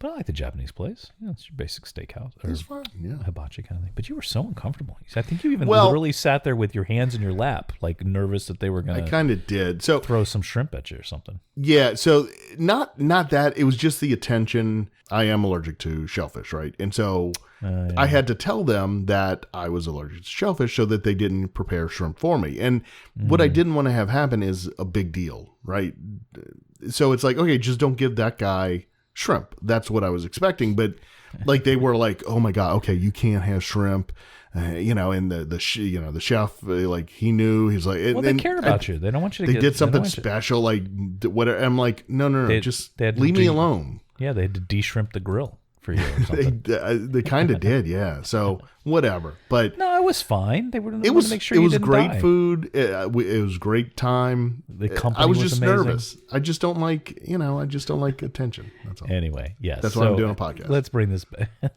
But I like the Japanese place. It's your basic steakhouse. Or It's fine. Yeah. hibachi kind of thing. But you were so uncomfortable. I think you even Well- literally sat there with your hands in your lap, like nervous that they were I going to kind of did. So throw some shrimp at you or something. yeah, so not that. It was just the attention. I am allergic to shellfish, right? And so I had to tell them that I was allergic to shellfish so that they didn't prepare shrimp for me. And what I didn't want to have happen is a big deal, right? So it's like, okay, just don't give that guy shrimp. That's what I was expecting. But like they were like, oh my God, okay, you can't have shrimp. And the chef, like he knew, he's like, Well, they care about you. They don't want you to they get did something they don't want you- special, like whatever. I'm like, no, just they had to leave me alone. Yeah, they had to de-shrimp the grill for you or something. They kind of did, yeah. So whatever, but No, it was fine. They were. it was make sure it you was didn't great die. food. It was great time. The company I was was just amazing. nervous. I just don't like attention. That's all. Anyway, yes. That's why I'm doing a podcast. Let's bring this.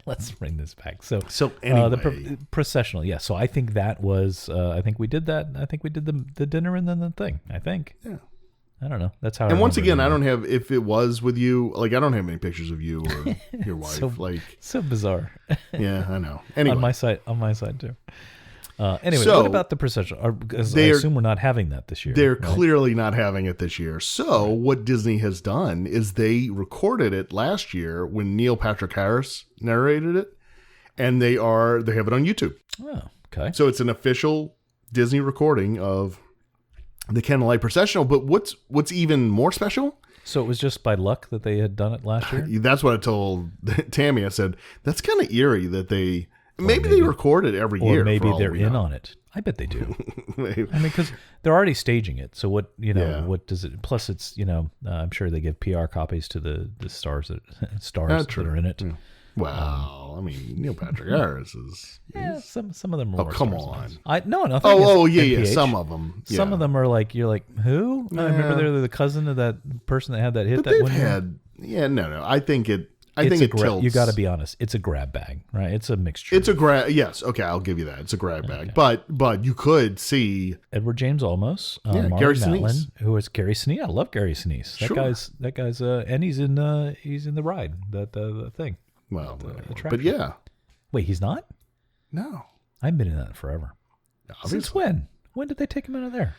Let's bring this back. So anyway, the processional. Yeah. So I think that was. I think we did that. I think we did the dinner and then the thing. I think. yeah. I don't know. That's how. And once again, I don't have, if it was with you, like I don't have any pictures of you or your wife. So- like, So bizarre. yeah, I know. Anyway, On my side too. Anyway, So, what about the processional? Because I they're- assume we're not having that this year. they're right? clearly not having it this year. So what Disney has done is they recorded it last year when Neil Patrick Harris narrated it, and they have it on YouTube. Oh, okay. So it's an official Disney recording of the Candlelight Processional. But what's even more special? So it was just by luck that they had done it last year. That's what I told Tammy. I said that's kind of eerie that they maybe they record it every Or year. maybe for all they're we in know. on it. I bet they do. Maybe. I mean, because they're already staging it. So what Yeah. what does it? Plus, it's I'm sure they give PR copies to the stars that true. are in it. Wow. I mean, Neil Patrick Harris is. Yeah, some of them are. Oh, more come stars than on. others. Nothing. Oh, against yeah. NPH. Some of them. Yeah. Some of them are like you're like who? I remember Yeah. they're the cousin of that person that had that hit. But that they've one year. had. Yeah, no. I think it. I It's think a it gra- tilts. You got to be honest. It's a grab bag, right? It's a mixture. It's a grab. Yes. Okay. I'll give you that. It's a grab bag. But you could see. Edward James Olmos, Yeah, Marlon Gary Matlin, Sinise. who is Gary Sinise. I love Gary Sinise. That Sure. guy's and he's in the ride, the thing. Well, whatever. attraction. But yeah. Wait, he's not? No. I've been in that forever. Since Obviously. when? When did they take him out of there?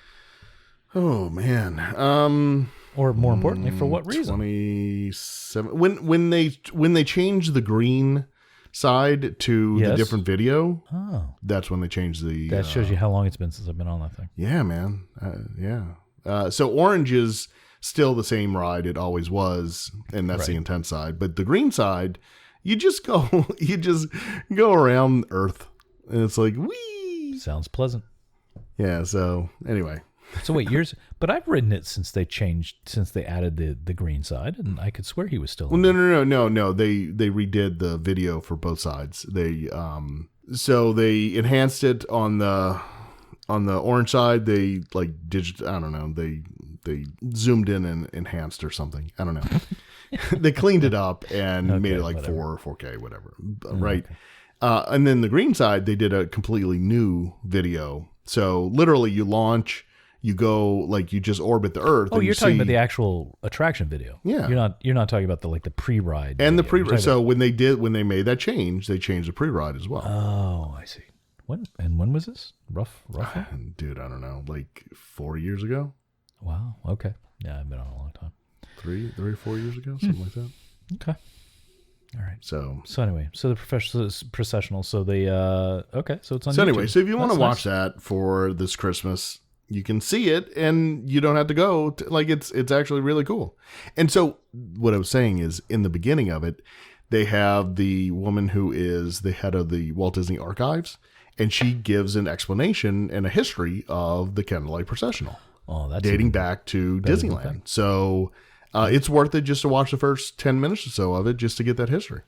Oh man. Or more importantly, for what reason? 27. When they changed the green side to the Yes. different video, Oh, that's when they changed the. that shows you how long it's been since I've been on that thing. Yeah, man. Yeah. So orange is still the same ride it always was, and that's the Right. intense side. But the green side, you just go around Earth, and it's like wee. Sounds pleasant. Yeah. So anyway, So wait, but I've ridden it since they added the green side, and I could swear he was still. well, no. They redid the video for both sides. So they enhanced it on the orange side. They like I don't know. They zoomed in and enhanced or something. I don't know. They cleaned it up and made it like whatever. 4K, whatever. Right. And then the green side, they did a completely new video. So literally you launch, you go, like you just orbit the Earth. Oh, and you're you talking see, about the actual attraction video. Yeah. You're not talking about the pre-ride. and the video. You're pre. talking So when they made that change, they changed the pre-ride as well. Oh, I see. When was this? Roughly? Dude, I don't know, like 4 years ago, Wow. Okay. Yeah, I've been on a long time. 3 or 4 years ago, something like that. Okay. All right. So So anyway, so the processional. So they okay. So it's on. So anyway, YouTube. so if you want to That's watch that for this Christmas, you can see it, and you don't have to go. Like it's actually really cool. And so what I was saying is, in the beginning of it, they have the woman who is the head of the Walt Disney Archives, and she gives an explanation and a history of the Candlelight Processional, Oh, that's dating back to better than Disneyland. So it's worth it just to watch the first 10 minutes or so of it, just to get that history.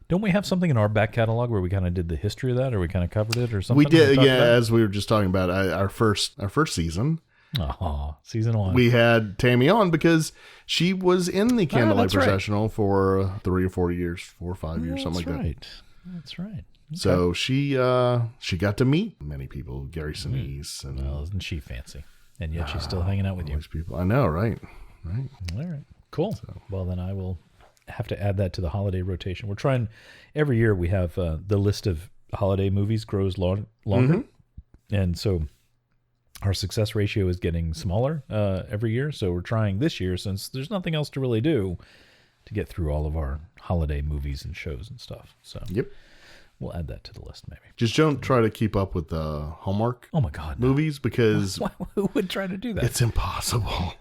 Don't we have something in our back catalog where we kind of did the history of that, or we kind of covered it, or something? We did, talked yeah. about it? As we were just talking about our first season. Oh, season 1. We had Tammy on because she was in the Candlelight that's right. Processional for 3 or 4 years, 4 or 5 years, something like that. That's right. So she got to meet many people, Gary Sinise and Well, isn't she fancy? And yet she's still hanging out with all you. these people. I know, right? All right. Cool. Well, then I will have to add that to the holiday rotation. We're trying every year. We have the list of holiday movies grows longer, and so our success ratio is getting smaller every year. So we're trying this year, since there's nothing else to really do, to get through all of our holiday movies and shows and stuff. So we'll add that to the list maybe. Just don't try to keep up with the Hallmark Oh my God, no. movies because Who would try to do that? it's impossible.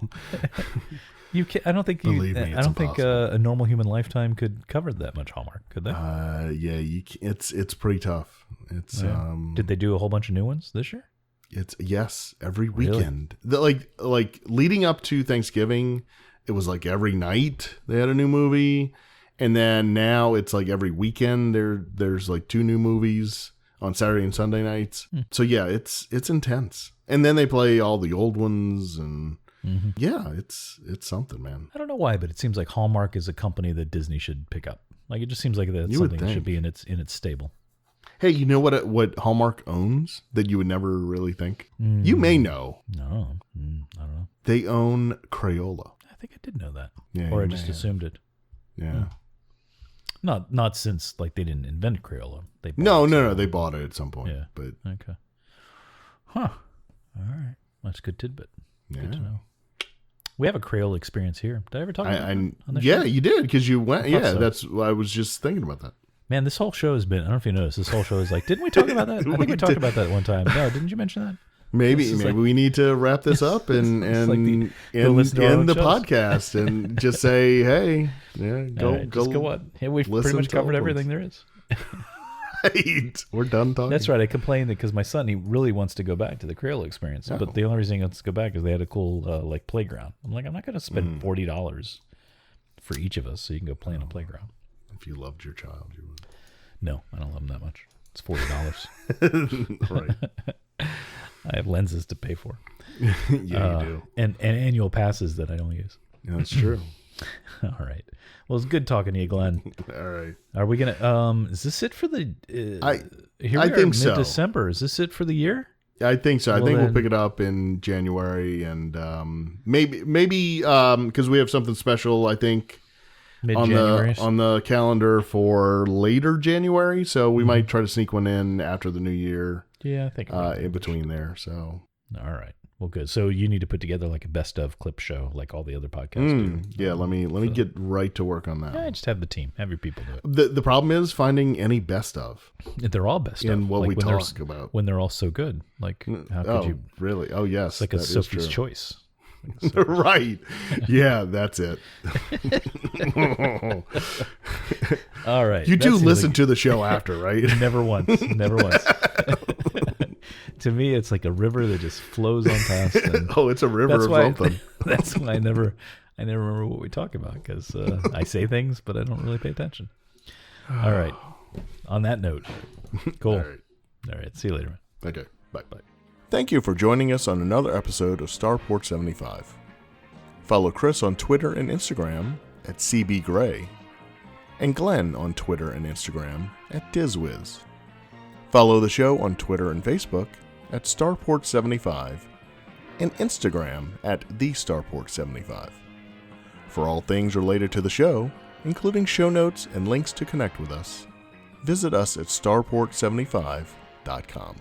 You can, I don't think you. Believe me, I don't think a normal human lifetime could cover that much Hallmark, could they? It's pretty tough. It's Did they do a whole bunch of new ones this year? It's every weekend. Like leading up to Thanksgiving, it was like every night they had a new movie, and then now it's like every weekend there's like 2 new movies on Saturday and Sunday nights. So yeah, it's intense. And then they play all the old ones, and it's something, man. I don't know why, but it seems like Hallmark is a company that Disney should pick up. Like, it just seems like that's something that should be in its stable. Hey, you know what Hallmark owns that you would never really think? You may know. No, I don't know. They own Crayola. I think I did know that. Yeah, or I you just may have. assumed it. Yeah. Not since, like, they didn't invent Crayola. They No, they bought it at some point. Yeah. But Okay. Huh. All right. That's a good tidbit. Good to know. We have a Crayola experience here. Did I ever talk about that on the show? Yeah, you did, because you went. thought Yeah, so. that's. I was just thinking about that. Man, this whole show has been, I don't know if you noticed, this whole show is like, didn't we talk about that? I think we talked about that one time. No, didn't you mention that? Maybe like- we need to wrap this up and like end listen to our own the shows. podcast and just say, hey, All right, just go on. Yeah, we've pretty listen much to covered old ones. everything there is. Right. We're done talking. That's right. I complained because my son, he really wants to go back to the Crayola experience. Oh. But the only reason he wants to go back is they had a cool like playground. I'm like, I'm not going to spend $40 for each of us so you can go play in a playground. If you loved your child, you would. No, I don't love them that much. It's $40. Right. I have lenses to pay for. Yeah, you do. And annual passes that I don't use. Yeah, that's true. All right. Well, it's good talking to you, Glenn. All right. Are we gonna? Is this it for the? I Mid think so. December. Is this it for the year? I think so. I Well, think we'll then- pick it up in January, and maybe because we have something special. I think Mid on January. the calendar for later January, so we might try to sneak one in after the new year, Yeah, I think. in between there. So All right. Well, good. So you need to put together like a best of clip show, like all the other podcasts do. yeah, let me get right to work on that. Yeah, just have the team, have your people do it. The problem is finding any best of They're all best in of. what like we when they're- talk about. when they're all so good. Like, how could Oh, you? really? Oh, yes. It's like a that is Sophie's true. Choice. Right. Yeah, that's it. All right. You That do seems listen like- to the show after, right? Never once. Never once. To me, it's like a river that just flows on past. And Oh, it's a river that's of why. something. That's why I never remember what we talk about because I say things, but I don't really pay attention. All right. On that note, cool. All right. All right. See you later, man. Okay. Bye. Thank you for joining us on another episode of Starport 75. Follow Chris on Twitter and Instagram at CBGray, and Glenn on Twitter and Instagram at DizWiz. Follow the show on Twitter and Facebook at Starport75 and Instagram at TheStarport75. For all things related to the show, including show notes and links to connect with us, visit us at starport75.com.